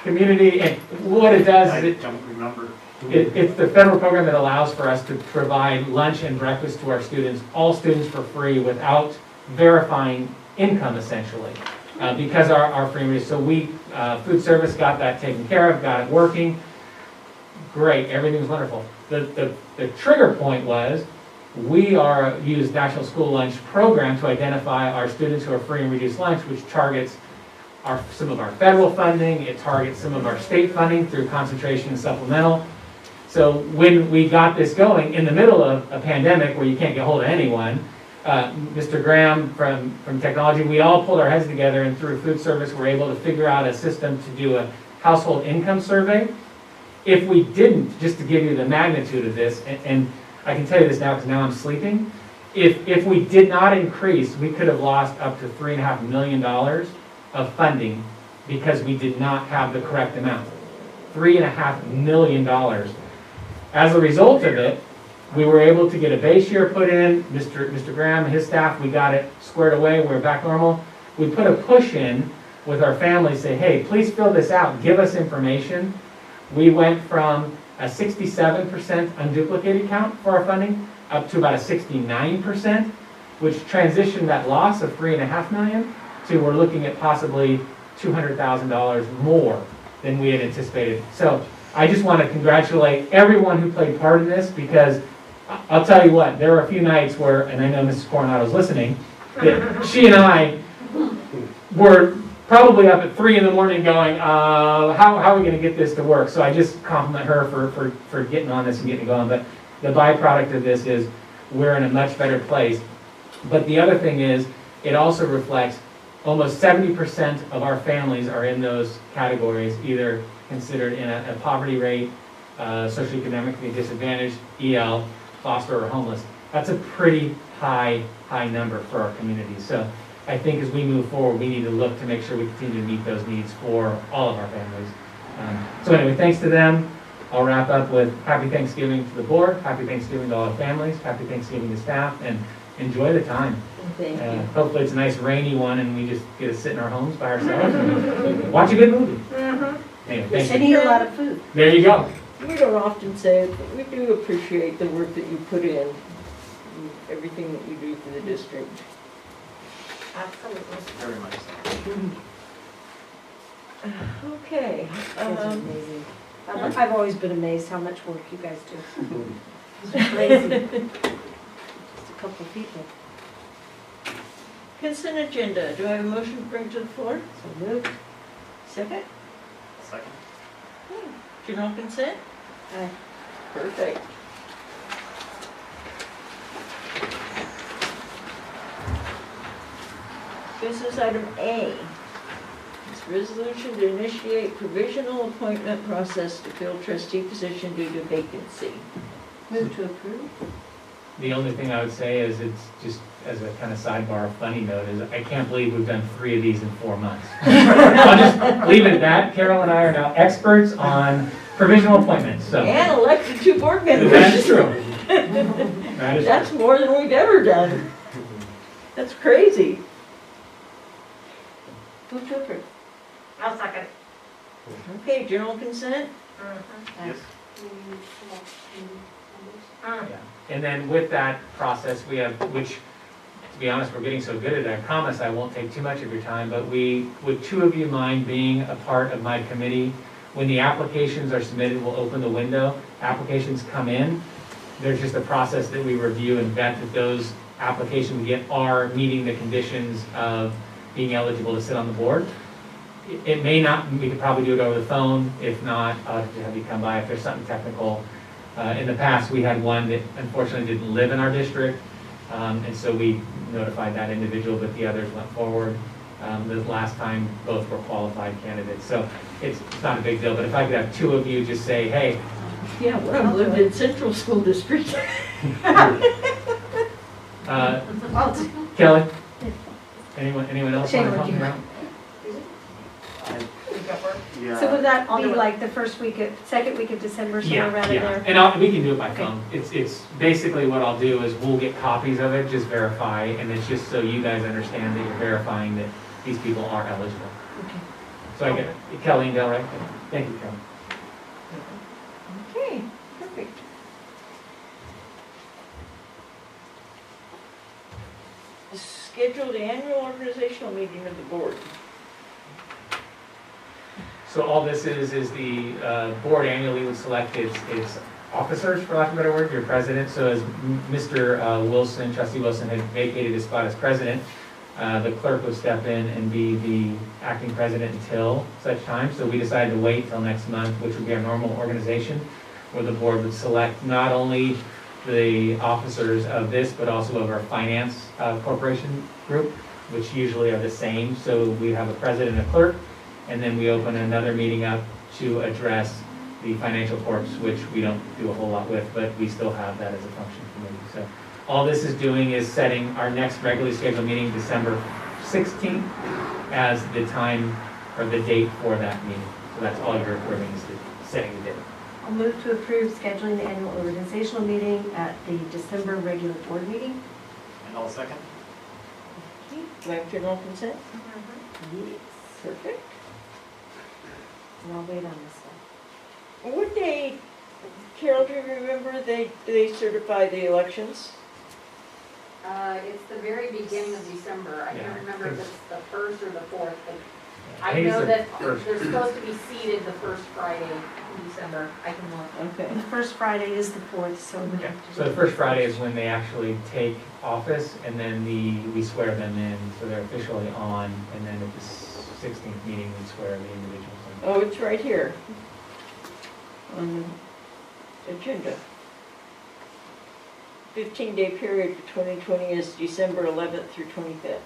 S2: Community, and what it does is it
S7: don't remember.
S2: it's the federal program that allows for us to provide lunch and breakfast to our students, all students for free without verifying income essentially, because our free and reduced. So food service got that taken care of, got it working. Great, everything was wonderful. The trigger point was we use National School Lunch Program to identify our students who are free and reduced lunch, which targets some of our federal funding, it targets some of our state funding through concentration and supplemental. So when we got this going, in the middle of a pandemic where you can't get hold of anyone, Mr. Graham from technology, we all pulled our heads together and through food service were able to figure out a system to do a household income survey. If we didn't, just to give you the magnitude of this, and I can tell you this now because now I'm sleeping, if we did not increase, we could have lost up to $3.5 million of funding because we did not have the correct amount. $3.5 million. As a result of it, we were able to get a base year put in. Mr. Graham and his staff, we got it squared away. We're back normal. We put a push in with our families, say, hey, please fill this out. Give us information. We went from a 67% unduplicated count for our funding up to about a 69%, which transitioned that loss of $3.5 million to we're looking at possibly $200,000 more than we had anticipated. So I just want to congratulate everyone who played part in this, because I'll tell you what, there were a few nights where, and I know Mrs. Coronado's listening, that she and I were probably up at 3 in the morning going, how are we going to get this to work? So I just compliment her for getting on this and getting it going. But the byproduct of this is we're in a much better place. But the other thing is, it also reflects almost 70% of our families are in those categories, either considered in a poverty rate, socioeconomically disadvantaged, EL, foster, or homeless. That's a pretty high number for our community. So I think as we move forward, we need to look to make sure we continue to meet those needs for all of our families. So anyway, thanks to them. I'll wrap up with happy Thanksgiving to the board, happy Thanksgiving to all our families, happy Thanksgiving to staff, and enjoy the time.
S1: Thank you.
S2: Hopefully it's a nice rainy one and we just get to sit in our homes by ourselves and watch a good movie. Anyway, thank
S10: And
S2: you.
S10: eat a lot of food.
S2: There you go.
S1: We don't often say it, but we do appreciate the work that you put in, and everything that you do for the district.
S10: Absolutely.
S7: Very much so.
S1: Okay.
S10: It's amazing. I've always been amazed how much work you guys do. It's crazy. Just a couple of people.
S1: Consent agenda. Do I have a motion to bring to the floor?
S10: So moved.
S1: Second?
S7: Second.
S1: General consent?
S10: Aye.
S1: Perfect. Business item A. It's resolution to initiate provisional appointment process to fill trustee position due to vacancy.
S10: Move to approve.
S2: The only thing I would say is it's just as a kind of sidebar, funny note, is I can't believe we've done 3 of these in 4 months. I'll just leave it at that. Carol and I are now experts on provisional appointments, so.
S1: And elected 2 board members.
S2: That's true. That is
S1: That's more than we've ever done. That's crazy.
S10: Move to approve. I'll second.
S1: Okay, general consent?
S7: Yes.
S2: Yeah. And then with that process, we have, which, to be honest, we're getting so good at it, I promise I won't take too much of your time, but would 2 of you mind being a part of my committee? When the applications are submitted, we'll open the window. Applications come in. There's just a process that we review and vet that those applications we get are meeting the conditions of being eligible to sit on the board. It may not, we could probably do it over the phone. If not, I'll have you come by if there's something technical. In the past, we had one that unfortunately didn't live in our district, and so we notified that individual, but the others went forward. The last time, both were qualified candidates, so it's not a big deal. But if I could have 2 of you just say, hey.
S1: Yeah, one of them lived in Central School District.
S2: Kelly? Anyone else want to help me out?
S10: So would that
S3: I'll
S10: be
S3: do it.
S10: like the second week of December, somewhere around in there?
S2: And we can do it by
S10: Okay.
S2: phone. It's basically what I'll do is we'll get copies of it, just verify, and it's just so you guys understand that you're verifying that these people are eligible.
S10: Okay.
S2: So I get Kelly and Del, right? Thank you, Kelly.
S1: Okay, perfect. Scheduled annual organizational meeting of the board.
S2: So all this is the board annually would select its officers, for lack of a better word, your president. So as Mr. Wilson, Trustee Wilson had vacated his spot as president, the clerk would step in and be the acting president until such time. So we decided to wait till next month, which would be our normal organization, where the board would select not only the officers of this, but also of our finance corporation group, which usually are the same. So we have a president and a clerk, and then we open another meeting up to address the financial corps, which we don't do a whole lot with, but we still have that as a function committee. So all this is doing is setting our next regularly scheduled meeting, December 16th, as the time or the date for that meeting. So that's all you're approving is setting the date.
S10: I'll move to approve scheduling the annual organizational meeting at the December regular board meeting.
S7: And I'll second.
S1: Okay, do I have general consent? Yes. Perfect.
S10: And I'll wait on this one.
S1: What day, Carol, do you remember they certify the elections?
S3: It's the very beginning of December. I
S2: Yeah.
S3: can't remember if it's the 1st or the 4th, but I
S2: think it's
S3: know
S2: the
S3: that
S2: first.
S3: they're supposed to be seated the first Friday in December. I can look.
S1: Okay.
S10: The first Friday is the 4th, so we
S2: Yeah.
S10: have to.
S2: So the first Friday is when they actually take office, and then we swear them in, so they're officially on, and then at the 16th meeting, we swear the individuals in.
S1: Oh, it's right here on the agenda. 15-day period for 2020 is December 11th through 25th.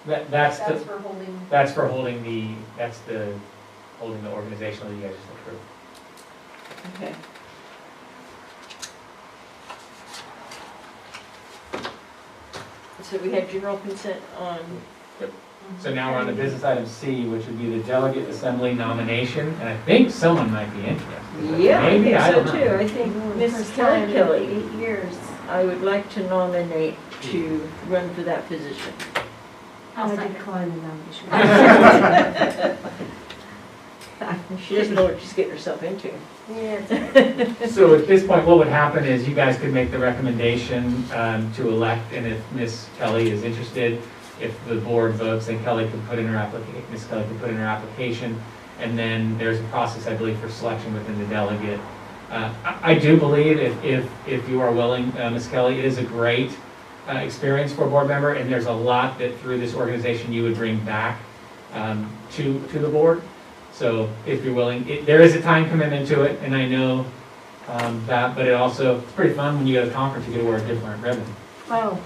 S2: That's
S3: That's
S2: the,
S3: for holding.
S2: that's for holding holding the organizational that you guys just approved.
S1: Okay. So we had general consent on,
S2: So now we're on the business item C, which would be the delegate assembly nomination, and I think someone might be interested.
S1: yeah, I
S2: Maybe,
S1: think
S2: I
S1: so
S2: don't know.
S1: too. I think Mrs.
S10: First time
S1: Kelly,
S10: in 8 years.
S1: I would like to nominate to run for that position.
S3: I'll
S10: I
S3: second.
S10: decline the nomination.
S1: She doesn't know what she's getting herself into.
S10: Yeah.
S2: So at this point, what would happen is you guys could make the recommendation to elect, and if Ms. Kelly is interested, if the board votes, then Kelly could put in her application, Ms. Kelly could put in her application, and then there's a process, I believe, for selection within the delegate. I do believe if you are willing, Ms. Kelly, it is a great experience for a board member, and there's a lot that through this organization you would bring back to the board. So if you're willing, there is a time commitment to it, and I know that, but it's pretty fun when you go to a conference, you get to wear a different ribbon.
S10: Oh.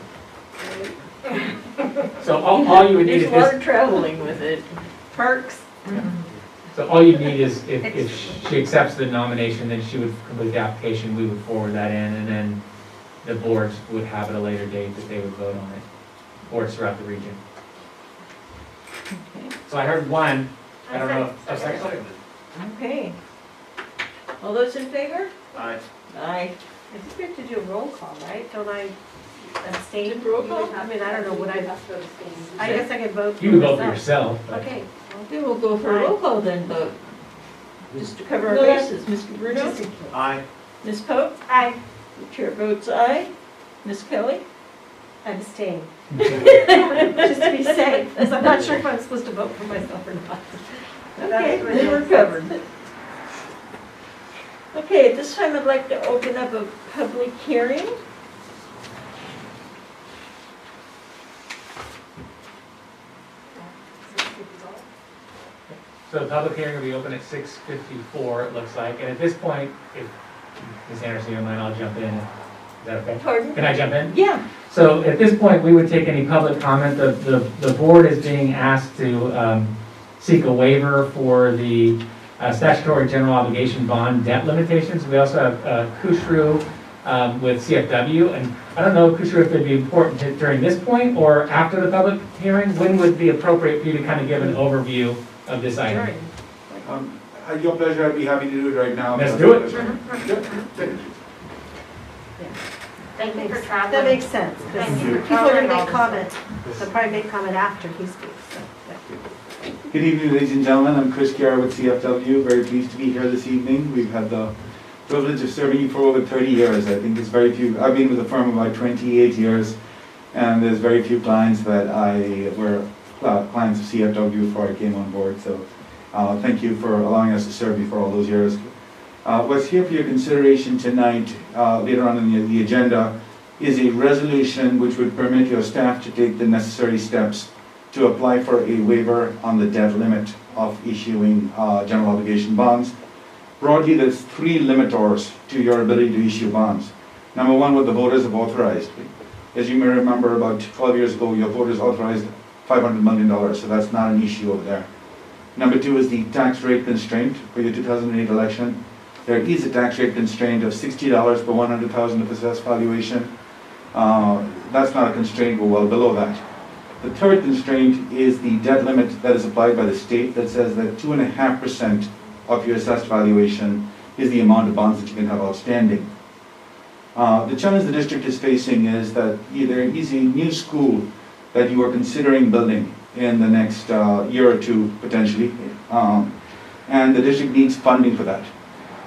S2: So all you would need
S1: There's
S2: is
S1: a lot
S2: this,
S1: of traveling with it.
S10: Perks.
S2: so all you need is if she accepts the nomination, then she would complete the application, we would forward that in, and then the boards would have at a later date that they would vote on it, boards throughout the region.
S1: Okay.
S2: So I heard one, I don't know, a second.
S1: Okay. All those in favor?
S7: Aye.
S1: Aye.
S10: I think we have to do a roll call, right? Don't I abstain?
S1: Did roll call?
S10: I mean, I don't know what
S3: You
S10: I,
S3: have to abstain.
S10: I guess I could vote.
S2: You can vote for
S10: myself.
S2: yourself, but
S10: Okay.
S1: Okay, we'll go for a roll call then, vote. Just to cover our
S10: No, that's-
S1: bases. Mr. Bruno?
S10: Just in case.
S7: Aye.
S1: Ms. Pope?
S10: I
S1: The chair votes aye. Ms. Kelly?
S10: abstain. Just to be safe, because I'm not sure if I'm supposed to vote for myself or not.
S1: Okay, then we're covered. Okay, at this time I'd like to open up a public hearing.
S2: So the public hearing will be open at 6:54, it looks like, and at this point, if Ms. Anderson, you don't mind, I'll jump in. Is that okay?
S1: Pardon?
S2: Can I jump in?
S1: Yeah.
S2: So at this point, we would take any public comment. The board is being asked to seek a waiver for the statutory general obligation bond debt limitations. We also have Kushru with CFW, and I don't know, Kushru, if it'd be important during this point or after the public hearing, when would be appropriate for you to kind of give an overview of this item?
S11: At your pleasure, I'd be happy to do it right now.
S2: Let's do it.
S4: Thank you for
S10: That
S4: traveling.
S10: makes sense, because
S4: Thank you for
S10: people are gonna
S4: covering all
S10: make comments, they'll probably make comment after he speaks, so, yeah.
S11: Good evening, ladies and gentlemen. I'm Chris Chiara with CFW. Very pleased to be here this evening. We've had the privilege of serving you for over 30 years. I think there's very few, I've been with the firm about 28 years, and there's very few clients that were clients of CFW before I came on board. So thank you for allowing us to serve you for all those years. What's here for your consideration tonight, later on in the agenda, is a resolution which would permit your staff to take the necessary steps to apply for a waiver on the debt limit of issuing general obligation bonds. Broadly, there's three limiters to your ability to issue bonds. Number one, what the voters have authorized. As you may remember, about 12 years ago, your voters authorized $500 million, so that's not an issue over there. Number two is the tax rate constraint for your 2008 election. There is a tax rate constraint of $60 per 100,000 of assessed valuation. That's not a constraint, we're well below that. The third constraint is the debt limit that is applied by the state that says that 2.5% of your assessed valuation is the amount of bonds that you can have outstanding. The challenge the district is facing is that there is a new school that you are considering building in the next year or two, potentially, and the district needs funding for that.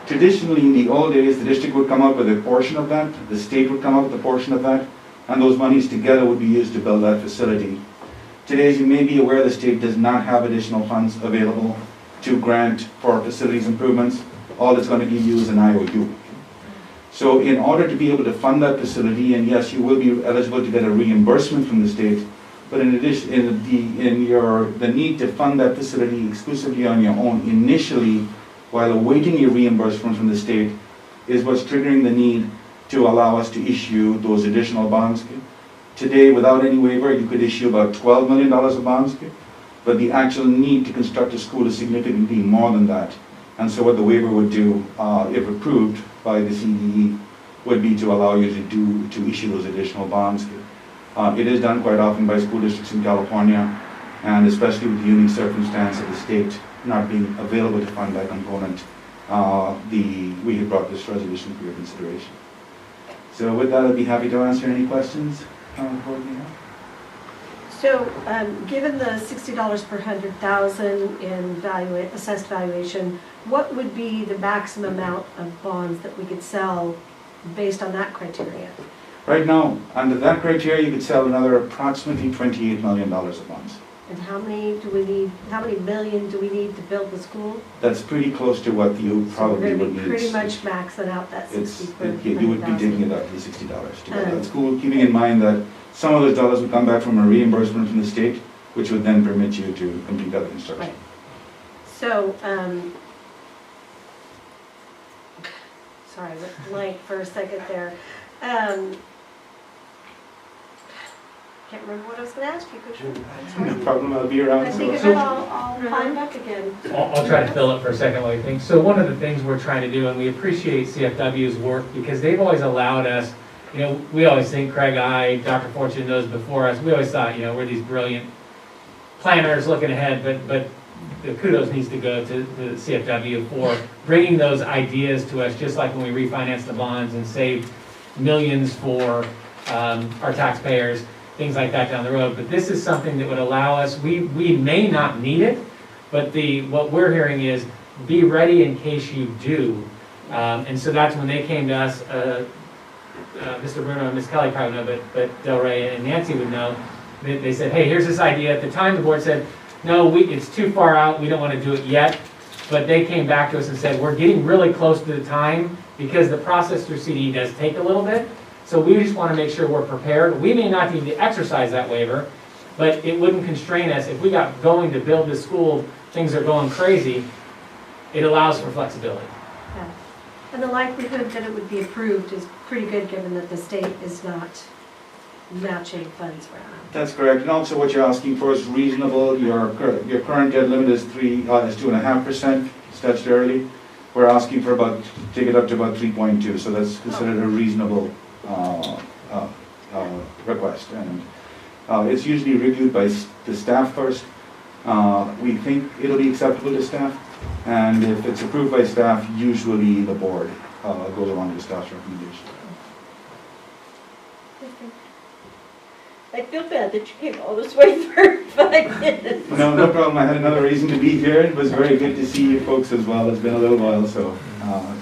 S11: Traditionally, in the old days, the district would come up with a portion of that, the state would come up with a portion of that, and those monies together would be used to build that facility. Today, as you may be aware, the state does not have additional funds available to grant for facilities improvements. All it's going to give you is an IOU. So in order to be able to fund that facility, and yes, you will be eligible to get a reimbursement from the state, but in addition, the need to fund that facility exclusively on your own initially, while awaiting your reimbursement from the state, is what's triggering the need to allow us to issue those additional bonds. Today, without any waiver, you could issue about $12 million of bonds, but the actual need to construct a school is significantly more than that. And so what the waiver would do, if approved by the CDE, would be to allow you to issue those additional bonds. It is done quite often by school districts in California, and especially with the unique circumstance of the state not being available to fund that component, we have brought this resolution for your consideration. So with that, I'd be happy to answer any questions.
S10: So, given the $60 per 100,000 in assessed valuation, what would be the maximum amount of bonds that we could sell based on that criteria?
S11: Right now, under that criteria, you could sell another approximately $28 million of bonds.
S10: And how many million do we need to build the school?
S11: That's pretty close to what you probably would need.
S10: So we're going to be pretty much maxing out that 60 per 100,000.
S11: You would be taking it up to the $60 to build that school, keeping in mind that some of those dollars would come back from a reimbursement from the state, which would then permit you to complete other construction.
S10: Right. So, sorry, I went blank for a second there. Can't remember what I was going to ask you. Could you?
S11: No problem, I'll be around.
S10: I think of it, I'll climb back again.
S2: I'll try to fill it for a second while you think. So one of the things we're trying to do, and we appreciate CFW's work, because they've always allowed us, we always think Craig, Dr. Fortune knows before us, we always thought, we're these brilliant planners looking ahead, but the kudos needs to go to the CFW for bringing those ideas to us, just like when we refinanced the bonds and saved millions for our taxpayers, things like that down the road. But this is something that would allow us, we may not need it, but what we're hearing is be ready in case you do. And so that's when they came to us, Mr. Bruno and Ms. Kelly probably know, but Del Rey and Nancy would know. They said, hey, here's this idea. At the time, the board said, no, it's too far out. We don't want to do it yet. But they came back to us and said, we're getting really close to the time because the process through CDE does take a little bit. So we just want to make sure we're prepared. We may not need to exercise that waiver, but it wouldn't constrain us. If we got going to build this school, things are going crazy, it allows for flexibility.
S10: Yeah. And the likelihood that it would be approved is pretty good, given that the state is not matching funds right now.
S11: That's correct, and also what you're asking for is reasonable. Your current debt limit is 2.5% statutorily. We're asking for take it up to about 3.2, so that's considered a reasonable request. And it's usually reviewed by the staff first. We think it'll be acceptable to staff. And if it's approved by staff, usually the board goes along with staff's recommendation.
S1: I feel bad that you came all this way for 5 minutes.
S11: No problem. I had another reason to be here. It was very good to see you folks as well. It's been a little while, so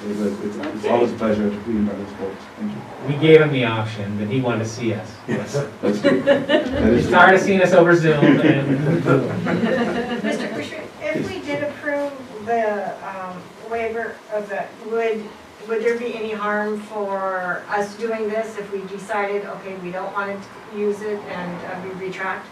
S11: it's always a pleasure to be in front of folks. Thank you.
S2: We gave him the option, but he wanted to see us.
S11: Yes, that's good. That is
S2: He's tired of seeing us over Zoom. And
S4: Mr. Kuchar, if we did approve the waiver of the, would there be any harm for us doing this if we decided, okay, we don't want to use it and we retract?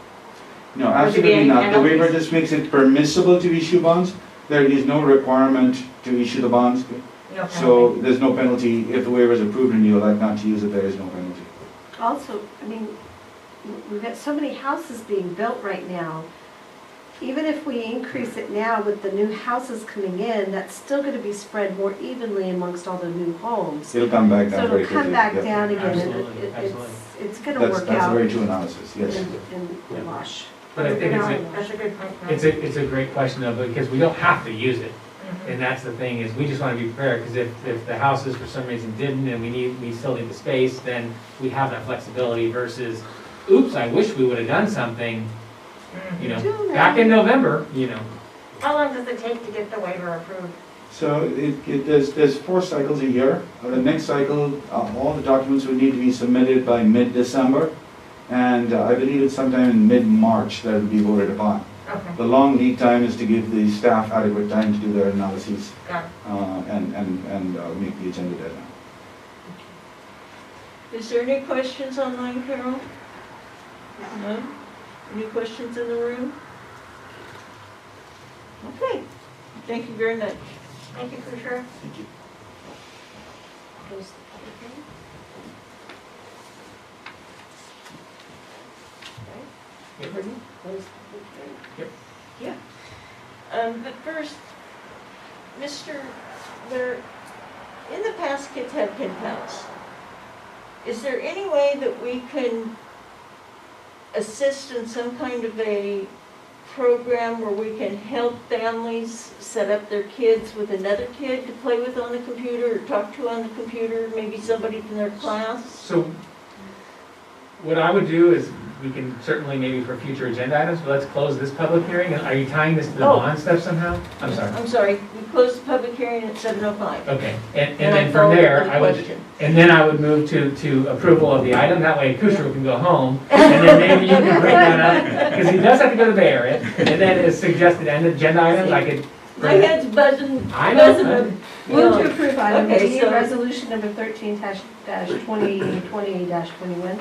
S11: No,
S4: Or there be
S11: absolutely
S4: any
S11: not. The waiver
S4: penalties?
S11: just makes it permissible to issue bonds. There is no requirement to issue the bonds.
S4: No
S11: So
S4: penalty.
S11: there's no penalty. If the waiver is approved and you elect not to use it, there is no penalty.
S10: Also, I mean, we've got so many houses being built right now. Even if we increase it now with the new houses coming in, that's still gonna be spread more evenly amongst all the new homes.
S11: It'll come back
S10: So
S11: down very
S10: it'll
S11: quickly.
S10: come back
S11: yeah.
S10: down again, and
S2: Absolutely, absolutely.
S10: it's gonna
S11: That's
S10: work
S11: a
S10: out
S11: very true analysis, yes.
S10: in wash.
S2: But I think
S4: That's a good point.
S2: it's a great question though, because we don't have to use it. And that's the thing, is we just want to be prepared, because if the houses for some reason didn't, and we still need the space, then we have that flexibility versus, oops, I wish we would have done something, you know, back in November, you know.
S4: How long does it take to get the waiver approved?
S11: So there's 4 cycles a year. The next cycle, all the documents would need to be submitted by mid-December. And I believe it's sometime in mid-March that it'll be voted upon.
S4: Okay,
S11: The long lead time is to give the staff adequate time to do their analyses
S4: got it.
S11: and make the agenda deadline.
S1: Is there any questions online, Carol? No? Any questions in the room? Okay, thank you very much.
S4: Thank you, Kuchar.
S11: Thank you.
S10: Close the public hearing.
S2: Yep.
S10: Pardon? Close the public hearing.
S1: But first, Mr. In the past, kids had pen pals. Is there any way that we can assist in some kind of a program where we can help families set up their kids with another kid to play with on the computer or talk to on the computer, maybe somebody from their class?
S2: So what I would do is, we can certainly maybe for future agenda items, but let's close this public hearing. And are you tying this to the
S1: Oh.
S2: bond stuff somehow? I'm sorry.
S1: I'm sorry, we closed the public hearing at 7:05.
S2: Okay, and
S1: And I
S2: then from
S1: followed
S2: there,
S1: with a
S2: I would,
S1: question.
S2: and then I would move to approval of the item. That way Kuchar can go home, and then maybe you can bring that up, because he does have to go to the Bay Area. And then as suggested end agenda items, I could.
S1: My head's buzzing.
S2: I know.
S1: buzzing.
S10: Move to approve item
S1: Okay,
S10: D,
S1: so-
S10: resolution number 13-2020-21,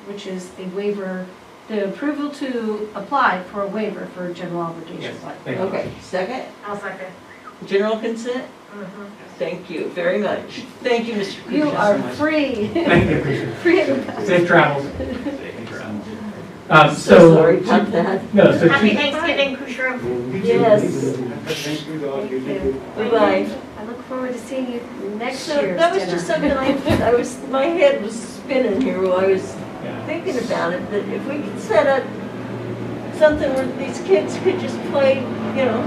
S10: which is a waiver, the approval to apply for a waiver for general obligation.
S2: Yes, thank you.
S1: Okay, second,
S4: I'll second.
S1: general consent?
S4: Mhm.
S1: Thank you very much. Thank you, Mr.
S10: You
S1: Kuchar.
S10: are free.
S2: Thank you, Kuchar.
S10: Free of
S2: Safe travels.
S1: So sorry about that.
S2: No, so
S4: Happy
S2: two,
S4: Thanksgiving, Kuchar.
S1: Yes,
S11: Thank you, dog.
S10: Thank you.
S1: bye-bye.
S10: I look forward to seeing you next
S1: So
S10: year's
S1: that was
S10: dinner.
S1: just something my head was spinning here while I was
S2: yeah.
S1: thinking about it, that if we could set up something where these kids could just play,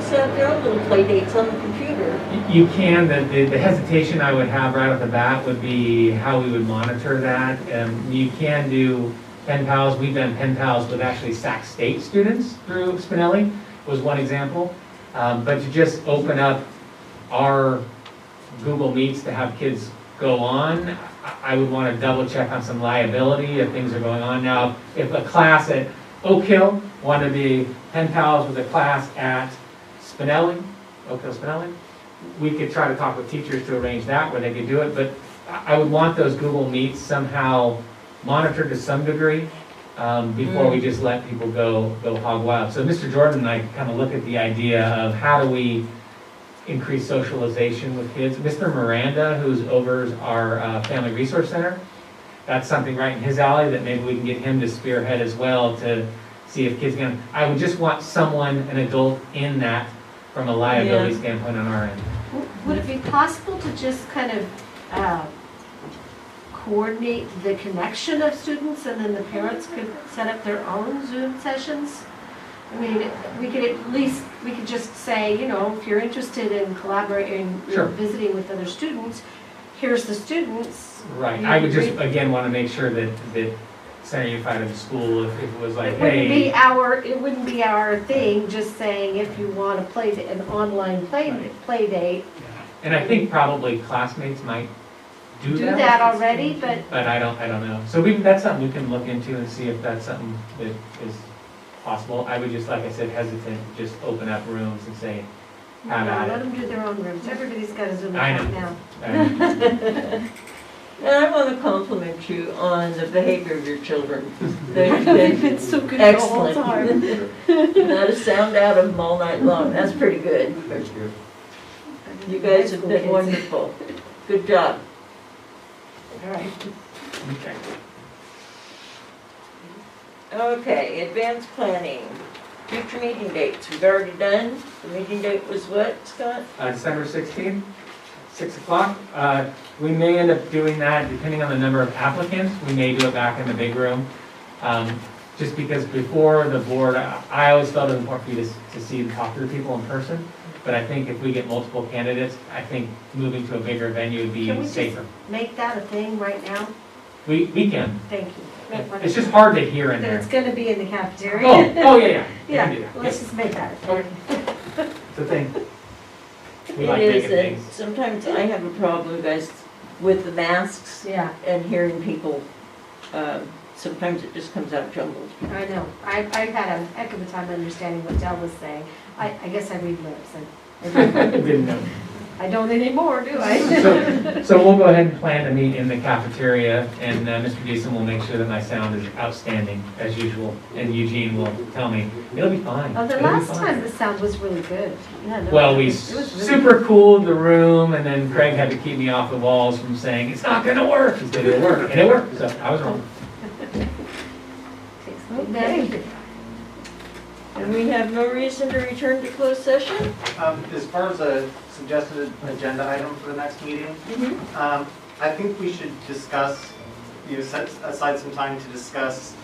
S1: set up their own little play dates on the computer.
S2: You can, the hesitation I would have right off the bat would be how we would monitor that. You can do pen pals. We've done pen pals with actually Sac State students through Spinelli, was one example. But to just open up our Google Meets to have kids go on, I would want to double check on some liability if things are going on. Now, if a class at Oak Hill wanted to be pen pals with a class at Spinelli, Oak Hill Spinelli, we could try to talk with teachers to arrange that where they could do it, but I would want those Google Meets somehow monitored to some degree before we just let people go hog wild. So Mr. Jordan and I kind of look at the idea of how do we increase socialization with kids. Mr. Miranda, who's over our Family Resource Center, that's something right in his alley that maybe we can get him to spearhead as well to see if kids can. I would just want someone, an adult in that from a liability standpoint on our end.
S10: Would it be possible to just kind of coordinate the connection of students and then the parents could set up their own Zoom sessions? I mean, we could at least, we could just say, you know, if you're interested in collaborating,
S2: Sure.
S10: visiting with other students, here's the students.
S2: Right,
S10: You
S2: I would
S10: can
S2: just,
S10: read-
S2: again, want to make sure that Center Unified of the school, if it was like,
S10: It wouldn't be
S2: hey.
S10: it wouldn't be our thing, just saying if you want to play an online play date.
S2: And I think probably classmates might do
S10: Do
S2: that.
S10: that already, but
S2: But I don't know. So that's something we can look into and see if that's something that is possible. I would just, like I said, hesitant to just open up rooms and say, have at
S10: let
S2: it.
S10: them do their own rooms. Everybody's got a Zoom
S2: I
S10: account
S2: know.
S10: now.
S1: And I want to compliment you on the behavior of your children. They've
S10: They've
S1: been
S10: been so good the whole
S1: excellent.
S10: time.
S1: Not a sound out of them all night long. That's pretty good. You guys have been wonderful. Good job.
S10: All right.
S2: Okay.
S1: Okay, advanced planning. Future meeting dates, we've already done. The meeting date was what, Scott?
S2: December 16th, 6 o'clock. We may end up doing that, depending on the number of applicants, we may do it back in the big room. Just because before the board, I always felt it important for you to see and talk to the people in person. But I think if we get multiple candidates, I think moving to a bigger venue would
S10: Can we
S2: be
S10: just
S2: safer.
S10: make that a thing right now?
S2: We can.
S10: Thank you. Make one
S2: It's
S10: of
S2: just
S10: those.
S2: hard to hear in
S10: That
S2: there.
S10: it's gonna be in the cafeteria.
S2: Oh, yeah. We can do
S10: Yeah,
S2: that.
S10: let's just make that a thing.
S2: Okay. It's a thing. We
S1: It
S2: like
S1: is,
S2: making
S1: and
S2: things.
S1: sometimes I have a problem, guys, with the masks
S10: Yeah,
S1: and hearing people. Sometimes it just comes out jumbled.
S10: I know. I had a heck of a time understanding what Del was saying. I guess I read lips and
S2: Didn't know.
S10: I don't anymore, do I?
S2: So we'll go ahead and plan to meet in the cafeteria, and Mr. Deason will make sure that my sound is outstanding, as usual, and Eugene will tell me, it'll be fine.
S10: Oh, the
S2: It'll be
S10: last
S2: fine."
S10: time the sound was really good. Yeah, no,
S2: Well, we
S10: it was really
S2: super cooled the room, and then Craig had to keep me off the walls from saying, it's not gonna work. He said, it'll work, and it worked, so I was wrong.
S10: Okay.
S1: And we have no reason to return to closed session?
S7: As far as a suggested agenda item for the next meeting, I think we should discuss, set aside some time to discuss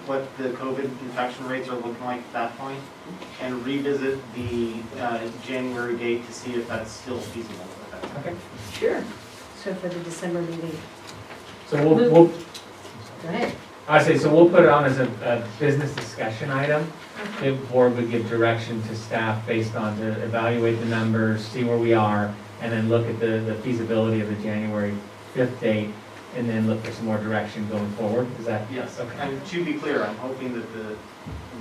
S7: what the COVID infection rates are looking like at that point, and revisit the January date to see if that's still feasible at that time.
S2: Okay.
S1: Sure.
S10: So for the December meeting.
S2: So we'll
S10: Go ahead.
S2: so we'll put it on as a business discussion item. The board would give direction to staff based on to evaluate the numbers, see where we are, and then look at the feasibility of the January 5th date, and then look for some more direction going forward. Is that?
S7: Yes,
S2: Okay.
S7: and to be clear, I'm hoping that the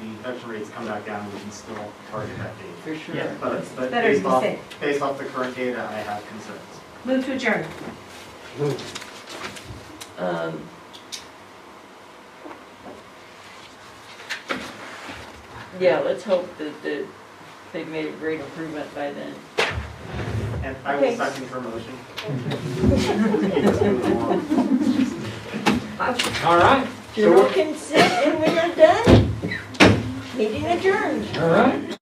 S7: infection rates come back down and we can still target that date.
S1: For sure.
S2: Yeah.
S7: But
S10: Better to be safe.
S7: based off the current data, I have concerns.
S10: Move to adjourn.
S1: Yeah, let's hope that they've made a great improvement by then.
S7: And I will
S1: Okay.
S7: second her motion.
S2: All right.
S1: General consent, and we are done. Meeting adjourned.
S2: All right.